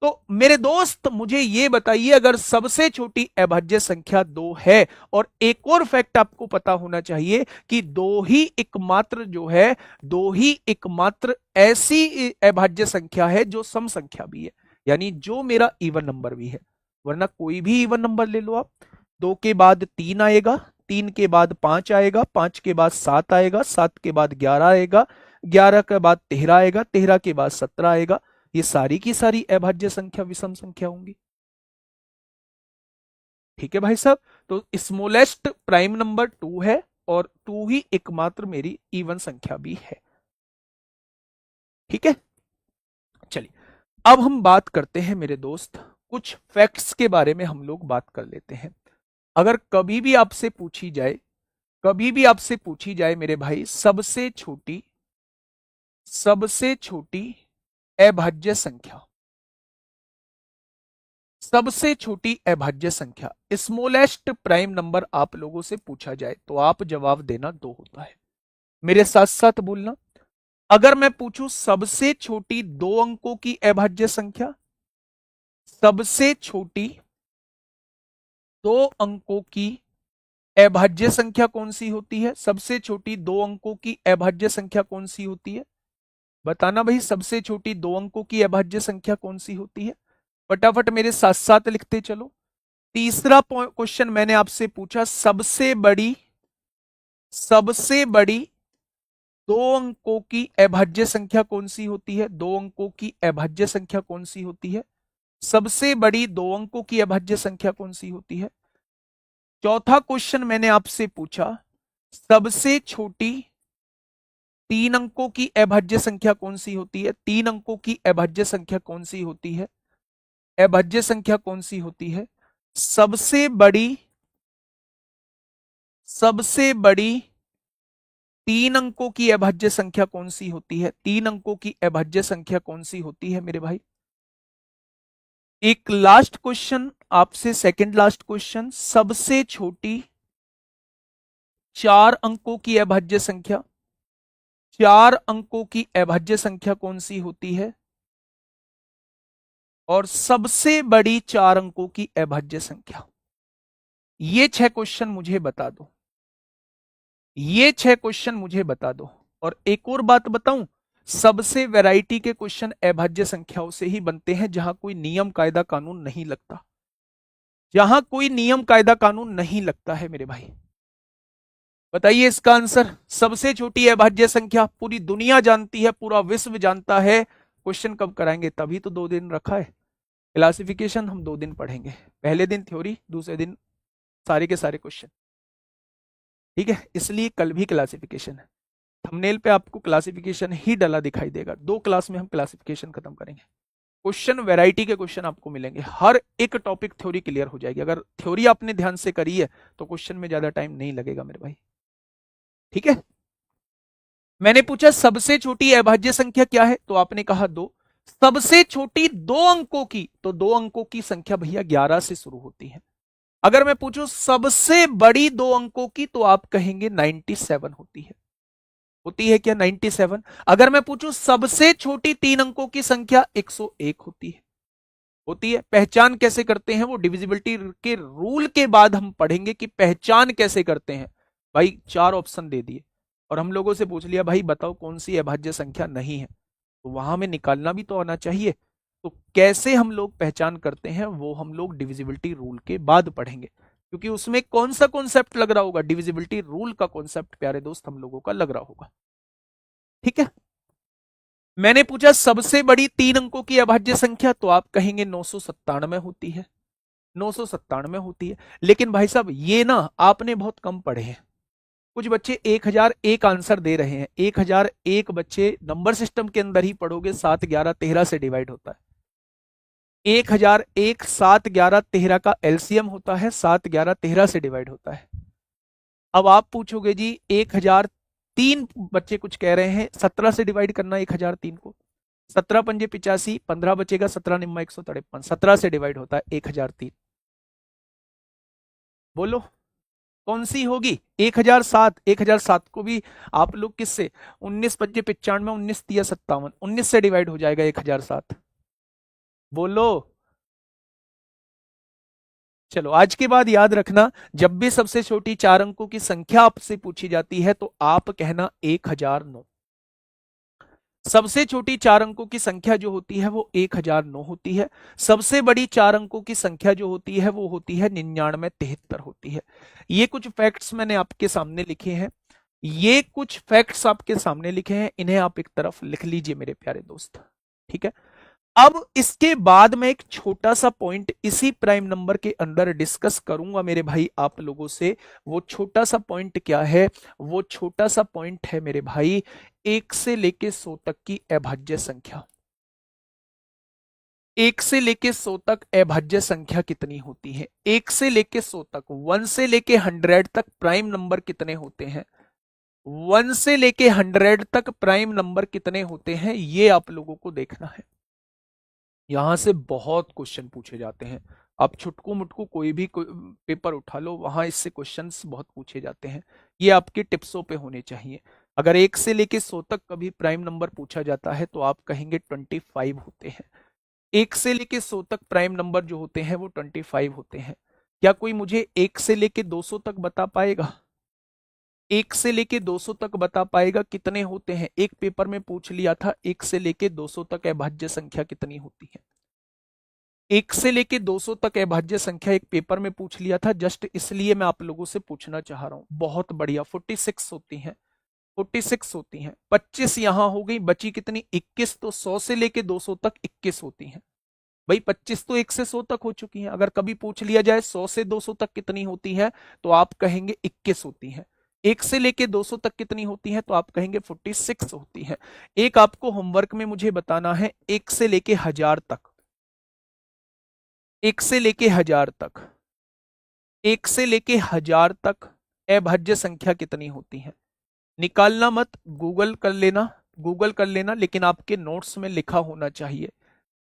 तो मेरे दोस्त मुझे ये बताइए, अगर सबसे छोटी अभाज्य संख्या 2 है, और एक और फैक्ट आपको पता होना चाहिए कि 2 ही एकमात्र जो है, 2 ही एकमात्र ऐसी अभाज्य संख्या है जो सम संख्या भी है, यानी जो मेरा इवन नंबर भी है। वरना कोई भी इवन नंबर ले लो आप, 2 के बाद 3 आएगा, 3 के बाद 5 आएगा, 5 के बाद 7 आएगा, 7 के बाद 11 आएगा, 11 के बाद 13 आएगा, 13 के बाद 17 आएगा। ये सारी की सारी अभाज्य संख्या विषम संख्या होंगी। ठीक है भाई साहब, तो स्मॉलेस्ट प्राइम नंबर 2 है और 2 ही एकमात्र मेरी इवन संख्या भी है। ठीक है, चलिए अब हम बात करते हैं मेरे दोस्त, कुछ फैक्ट्स के बारे में हम लोग बात कर लेते हैं। अगर कभी भी आपसे पूछी जाए, कभी भी आपसे पूछी जाए मेरे भाई, सबसे छोटी अभाज्य संख्या, सबसे छोटी अभाज्य संख्या, स्मॉलेस्ट प्राइम नंबर आप लोगों से पूछा जाए तो आप जवाब देना 2 होता है। मेरे साथ साथ बोलना, अगर मैं पूछूं सबसे छोटी 2 अंकों की अभाज्य संख्या, सबसे छोटी 2 अंकों की अभाज्य संख्या कौन सी होती है? सबसे छोटी 2 अंकों की अभाज्य संख्या कौन सी होती है? बताना भाई, सबसे छोटी 2 अंकों की अभाज्य संख्या कौन सी होती है? फटाफट मेरे साथ साथ लिखते चलो। तीसरा क्वेश्चन मैंने आपसे पूछा, सबसे बड़ी 2 अंकों की अभाज्य संख्या कौन सी होती है? 2 अंकों की अभाज्य संख्या कौन सी होती है? सबसे बड़ी 2 अंकों की अभाज्य संख्या कौन सी होती है? चौथा क्वेश्चन मैंने आपसे पूछा, सबसे छोटी 3 अंकों की अभाज्य संख्या कौन सी होती है? 3 अंकों की अभाज्य संख्या कौन सी होती है? अभाज्य संख्या कौन सी होती है? सबसे बड़ी 3 अंकों की अभाज्य संख्या कौन सी होती है? 3 अंकों की अभाज्य संख्या कौन सी होती है मेरे भाई? एक लास्ट क्वेश्चन आपसे, सेकंड लास्ट क्वेश्चन, सबसे छोटी 4 अंकों की अभाज्य संख्या, 4 अंकों की अभाज्य संख्या कौन सी होती है? और सबसे बड़ी 4 अंकों की अभाज्य संख्या। ये 6 क्वेश्चन मुझे बता दो, ये 6 क्वेश्चन मुझे बता दो। और एक और बात बताऊं, सबसे वैरायटी के क्वेश्चन अभाज्य संख्याओं से ही बनते हैं, जहां कोई नियम कायदा कानून नहीं लगता, जहां कोई नियम कायदा कानून नहीं लगता है मेरे भाई। बताइए इसका आंसर। सबसे छोटी अभाज्य संख्या पूरी दुनिया जानती है, पूरा विश्व जानता है। क्वेश्चन कब कराएंगे? तभी तो 2 दिन रखा है। क्लासिफिकेशन हम 2 दिन पढ़ेंगे, पहले दिन थ्योरी, दूसरे दिन सारे के सारे क्वेश्चन। ठीक है, इसलिए कल भी क्लासिफिकेशन है। थंबनेल पे आपको क्लासिफिकेशन ही डला दिखाई देगा। 2 क्लास में हम क्लासिफिकेशन खत्म करेंगे। क्वेश्चन वैरायटी के क्वेश्चन आपको मिलेंगे, हर एक टॉपिक थ्योरी क्लियर हो जाएगी। अगर थ्योरी आपने ध्यान से करी है तो क्वेश्चन में ज्यादा टाइम नहीं लगेगा मेरे भाई। ठीक है, मैंने पूछा सबसे छोटी अभाज्य संख्या क्या है, तो आपने कहा 2। सबसे छोटी 2 अंकों की, तो 2 अंकों की संख्या भैया 11 से शुरू होती है। अगर मैं पूछूं सबसे बड़ी 2 अंकों की, तो आप कहेंगे 97 होती है। होती है क्या 97? अगर मैं पूछूं सबसे छोटी 3 अंकों की संख्या, 101 होती है। होती है। पहचान कैसे करते हैं, वो डिविजिबिलिटी के रूल के बाद हम पढ़ेंगे कि पहचान कैसे करते हैं। भाई 4 ऑप्शन दे दिए और हम लोगों से पूछ लिया भाई बताओ कौन सी अभाज्य संख्या नहीं है, तो वहां में निकालना भी तो आना चाहिए। तो कैसे हम लोग पहचान करते हैं वो हम लोग डिविजिबिलिटी रूल के बाद पढ़ेंगे, क्योंकि उसमें कौन सा कॉन्सेप्ट लग रहा होगा, डिविजिबिलिटी रूल का कॉन्सेप्ट प्यारे दोस्त हम लोगों का लग रहा होगा। ठीक है, मैंने पूछा सबसे बड़ी 3 अंकों की अभाज्य संख्या, तो आप कहेंगे 997 होती है। 997 होती है। लेकिन भाई साहब ये ना आपने बहुत कम पढ़े हैं। कुछ बच्चे 1001 आंसर दे रहे हैं। 1001 बच्चे नंबर सिस्टम के अंदर ही पढ़ोगे, 7 11 13 से डिवाइड होता है। 1001 7 11 13 का एलसीएम होता है, 7 11 13 से डिवाइड होता है। अब आप पूछोगे जी 1003 बच्चे कुछ कह रहे हैं 17 से डिवाइड करना 1003 को। 17 पंजे 85, 15 बचेगा, 17 निम्मा 153, 17 से डिवाइड होता है 1003। बोलो कौन सी होगी? 1007। 1007 को भी आप लोग किससे, 19 पंजे 95, 19 तिया 57, 19 से डिवाइड हो जाएगा 1007। बोलो। चलो आज के बाद याद रखना, जब भी सबसे छोटी 4 अंकों की संख्या आपसे पूछी जाती है तो आप कहना 1009। सबसे छोटी 4 अंकों की संख्या जो होती है वो 1009 होती है। सबसे बड़ी 4 अंकों की संख्या जो होती है वो होती है 9973 होती है। ये कुछ फैक्ट्स मैंने आपके सामने लिखे हैं, ये कुछ फैक्ट्स आपके सामने लिखे हैं, इन्हें आप एक तरफ लिख लीजिए मेरे प्यारे दोस्त। ठीक है, अब इसके बाद मैं एक छोटा सा पॉइंट इसी प्राइम नंबर के अंदर डिस्कस करूंगा मेरे भाई आप लोगों से। वो छोटा सा पॉइंट क्या है? वो छोटा सा पॉइंट है मेरे भाई 1 से लेके 100 तक की अभाज्य संख्या। 1 से लेके 100 तक अभाज्य संख्या कितनी होती है? 1 से लेके 100 तक, 1 से लेके 100 तक प्राइम नंबर कितने होते हैं? 1 से लेके 100 तक प्राइम नंबर कितने होते हैं, ये आप लोगों को देखना है। यहां से बहुत क्वेश्चन पूछे जाते हैं। आप छुटकू मुटकू कोई भी पेपर उठा लो, वहां इससे क्वेश्चंस बहुत पूछे जाते हैं। ये आपके टिप्सों पे होने चाहिए। अगर 1 से लेके 100 तक कभी प्राइम नंबर पूछा जाता है तो आप कहेंगे 25 होते हैं। 1 से लेके 100 तक प्राइम नंबर जो होते हैं वो 25 होते हैं। क्या कोई मुझे 1 से लेके 200 तक बता पाएगा? 1 से लेके 200 तक बता पाएगा कितने होते हैं? एक पेपर में पूछ लिया था 1 से लेके 200 तक अभाज्य संख्या कितनी होती है। 1 से लेके 200 तक अभाज्य संख्या एक पेपर में पूछ लिया था, जस्ट इसलिए मैं आप लोगों से पूछना चाह रहा हूं। बहुत बढ़िया, 46 होती हैं, 46 होती हैं। 25 यहां हो गई, बची कितनी? 21। तो 100 से लेके 200 तक 21 होती हैं। भाई 25 तो 1 से 100 तक हो चुकी हैं। अगर कभी पूछ लिया जाए 100 से 200 तक कितनी होती है तो आप कहेंगे 21 होती है। 1 से लेके 200 तक कितनी होती है तो आप कहेंगे 46 होती है। एक आपको होमवर्क में मुझे बताना है 1 से लेके 1000 तक, 1 से लेके 1000 तक, 1 से लेके 1000 तक अभाज्य संख्या कितनी होती है? निकालना मत, गूगल कर लेना, गूगल कर लेना, लेकिन आपके नोट्स में लिखा होना चाहिए।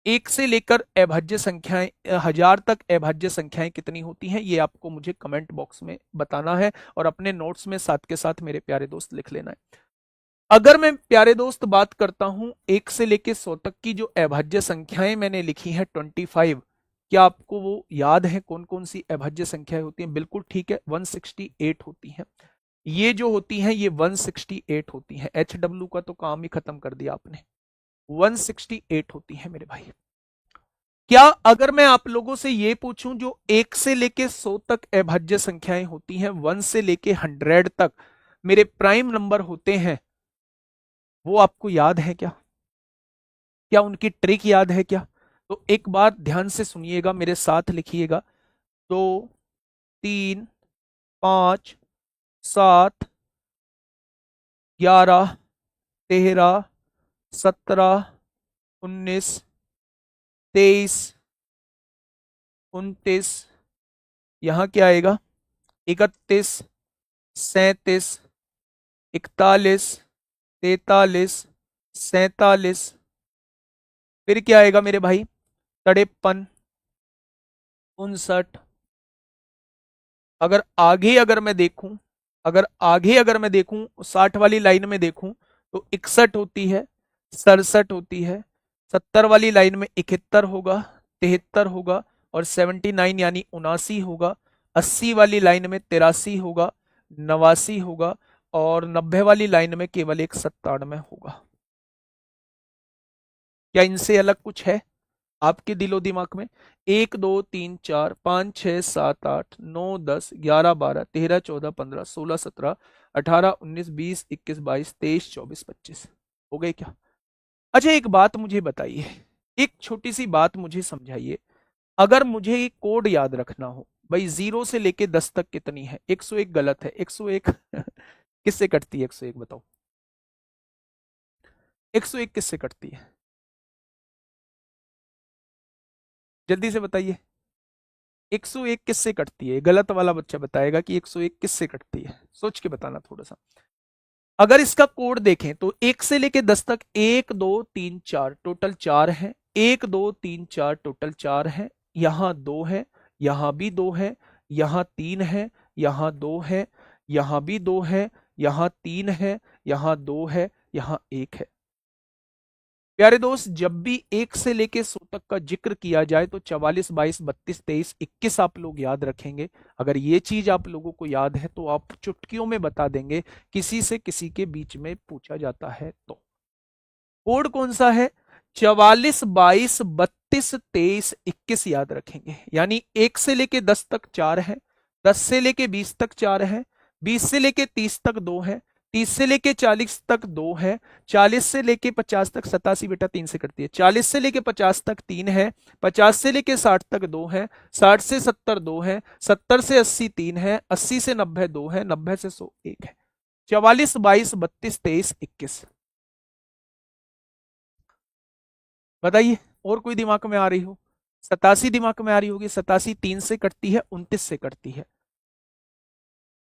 1 से लेकर अभाज्य संख्याएं 1000 तक अभाज्य संख्याएं कितनी होती हैं, ये आपको मुझे कमेंट बॉक्स में बताना है और अपने नोट्स में साथ के साथ मेरे प्यारे दोस्त लिख लेना है। अगर मैं प्यारे दोस्त बात करता हूं 1 से लेकर 100 तक की जो अभाज्य संख्याएं मैंने लिखी हैं 25, क्या आपको वो याद है कौन कौन सी अभाज्य संख्याएं होती हैं? बिल्कुल ठीक है, 168 होती हैं। ये जो होती हैं ये 168 होती हैं। HW का तो काम ही खत्म कर दिया आपने। 168 होती है मेरे भाई। क्या अगर मैं आप लोगों से ये पूछूं जो 1 से लेके 100 तक अभाज्य संख्याएं होती हैं, 1 से लेके 100 तक मेरे प्राइम नंबर होते हैं, वो आपको याद है क्या? क्या उनकी ट्रिक याद है क्या? तो एक बात ध्यान से सुनिएगा, मेरे साथ लिखिएगा। 2, 3, 5, 7, 11, 13, 17, 19, 23, 29, यहां क्या आएगा? 31, 37, 41, 43, 47, फिर क्या आएगा मेरे भाई? 53, 59। अगर आगे अगर मैं देखूं 60 वाली लाइन में देखूं तो 61 होती है, 67 होती है, 70 वाली लाइन में 71 होगा, 73 होगा और 79 यानी 79 होगा, 80 वाली लाइन में 83 होगा, 89 होगा और 90 वाली लाइन में केवल एक 97 होगा। क्या इनसे अलग कुछ है आपके दिलो दिमाग में? 1 2 3 4 5 6 7 8 9 10 11 12 13 14 15 16 17 18 19 20 21 22 23 24 25 हो गए क्या? अच्छा एक बात मुझे बताइए, एक छोटी सी बात मुझे समझाइए। अगर मुझे एक कोड याद रखना हो, भाई 0 से लेके 10 तक कितनी है? 101 गलत है, 101 किससे कटती है? 101 बताओ, 101 किससे कटती है? जल्दी से बताइए, 101 किससे कटती है? गलत वाला बच्चा बताएगा कि 101 किससे कटती है, सोच के बताना थोड़ा सा। अगर इसका कोड देखें तो 1 से लेके 10 तक 1 2 3 4 टोटल 4 है, 1 2 3 4 टोटल 4 है, यहां 2 है, यहां भी 2 है, यहां 3 है, यहां 2 है, यहां भी 2 है, यहां 3 है, यहां 2 है, यहां 1 है। प्यारे दोस्त, जब भी 1 से लेके 100 तक का जिक्र किया जाए तो 44 22 32 23 21 आप लोग याद रखेंगे। अगर ये चीज आप लोगों को याद है तो आप चुटकियों में बता देंगे, किसी से किसी के बीच में पूछा जाता है तो। कोड कौन सा है? 44, 22, 32, 23, 21 याद रखेंगे। यानी 1 से लेके 10 तक 4 है, 10 से लेके 20 तक 4 है, 20 से लेके 30 तक 2 है, 30 से लेके 40 तक 2 है, 40 से लेके 50 तक, 87 बेटा 3 से कटती है, 40 से लेके 50 तक 3 है, 50 से लेके 60 तक 2 है, 60 से 70 2 है, 70 से 80 3 है, 80 से 90 2 है, 90 से 100 1 है। 44, 22, 32, 23, 21। बताइए और कोई दिमाग में आ रही हो? 87 दिमाग में आ रही होगी, 87 3 से कटती है, 29 से कटती है।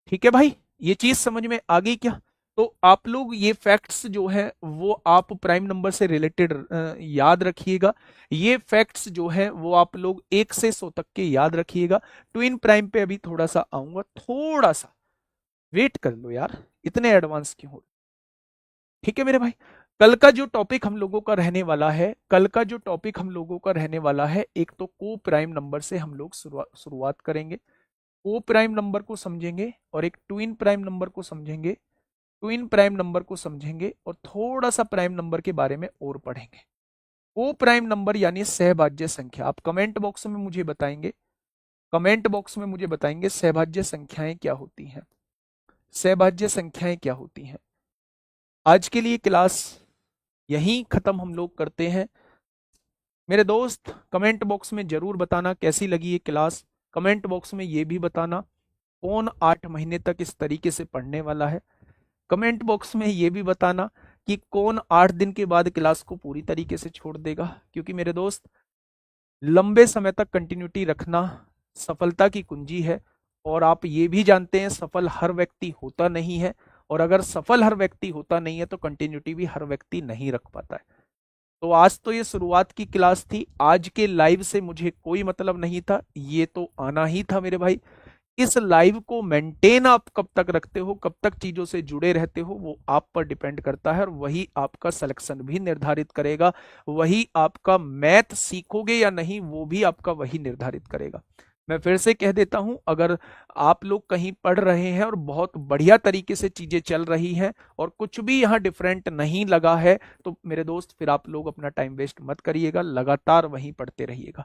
ठीक है भाई, ये चीज समझ में आ गई क्या? तो आप लोग ये फैक्ट्स जो है वो आप प्राइम नंबर से रिलेटेड याद रखिएगा। ये फैक्ट्स जो है वो आप लोग 1 से 100 तक के याद रखिएगा। ट्विन प्राइम पे अभी थोड़ा सा आऊंगा, थोड़ा सा वेट कर लो यार, इतने एडवांस क्यों हो? ठीक है मेरे भाई, कल का जो टॉपिक हम लोगों का रहने वाला है, कल का जो टॉपिक हम लोगों का रहने वाला है, एक तो को प्राइम नंबर से हम लोग शुरुआत करेंगे। को प्राइम नंबर को समझेंगे और एक ट्विन प्राइम नंबर को समझेंगे, ट्विन प्राइम नंबर को समझेंगे और थोड़ा सा प्राइम नंबर के बारे में और पढ़ेंगे। को प्राइम नंबर यानी सहभाज्य संख्या। आप कमेंट बॉक्स में मुझे बताएंगे, कमेंट बॉक्स में मुझे बताएंगे सहभाज्य संख्याएं क्या होती हैं, सहभाज्य संख्याएं क्या होती हैं। आज के लिए क्लास यहीं खत्म हम लोग करते हैं। मेरे दोस्त कमेंट बॉक्स में जरूर बताना कैसी लगी ये क्लास। कमेंट बॉक्स में ये भी बताना कौन 8 महीने तक इस तरीके से पढ़ने वाला है। कमेंट बॉक्स में ये भी बताना कि कौन 8 दिन के बाद क्लास को पूरी तरीके से छोड़ देगा। क्योंकि मेरे दोस्त लंबे समय तक कंटिन्यूटी रखना सफलता की कुंजी है, और आप ये भी जानते हैं सफल हर व्यक्ति होता नहीं है, और अगर सफल हर व्यक्ति होता नहीं है तो कंटिन्यूटी भी हर व्यक्ति नहीं रख पाता है। तो आज तो ये शुरुआत की क्लास थी, आज के लाइव से मुझे कोई मतलब नहीं था, ये तो आना ही था मेरे भाई। इस लाइव को मेंटेन आप कब तक रखते हो, कब तक चीजों से जुड़े रहते हो, वो आप पर डिपेंड करता है, और वही आपका सिलेक्शन भी निर्धारित करेगा। वही आपका मैथ सीखोगे या नहीं वो भी आपका वही निर्धारित करेगा। मैं फिर से कह देता हूं, अगर आप लोग कहीं पढ़ रहे हैं और बहुत बढ़िया तरीके से चीजें चल रही हैं और कुछ भी यहाँ डिफरेंट नहीं लगा है, तो मेरे दोस्त फिर आप लोग अपना टाइम वेस्ट मत करिएगा, लगातार वहीं पढ़ते रहिएगा,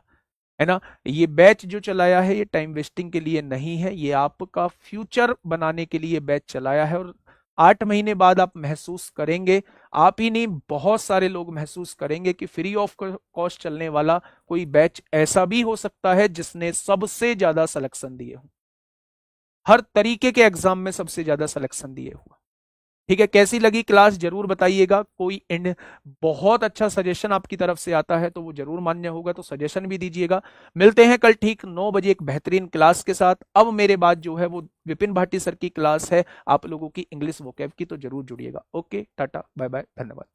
है ना। ये बैच जो चलाया है ये टाइम वेस्टिंग के लिए नहीं है, ये आपका फ्यूचर बनाने के लिए बैच चलाया है। और 8 महीने बाद आप महसूस करेंगे, आप ही नहीं बहुत सारे लोग महसूस करेंगे कि फ्री ऑफ कॉस्ट चलने वाला कोई बैच ऐसा भी हो सकता है जिसने सबसे ज्यादा सिलेक्शन दिए हो, हर तरीके के एग्जाम में सबसे ज्यादा सिलेक्शन दिए हुआ। ठीक है, कैसी लगी क्लास जरूर बताइएगा। कोई इन बहुत अच्छा सजेशन आपकी तरफ से आता है तो वो जरूर मान्य होगा, तो सजेशन भी दीजिएगा। मिलते हैं कल ठीक 9 बजे एक बेहतरीन क्लास के साथ। अब मेरे बाद जो है वो विपिन भाटी सर की क्लास है आप लोगों की इंग्लिश वोकैब की, तो जरूर जुड़िएगा। ओके, टाटा बाय बाय, धन्यवाद।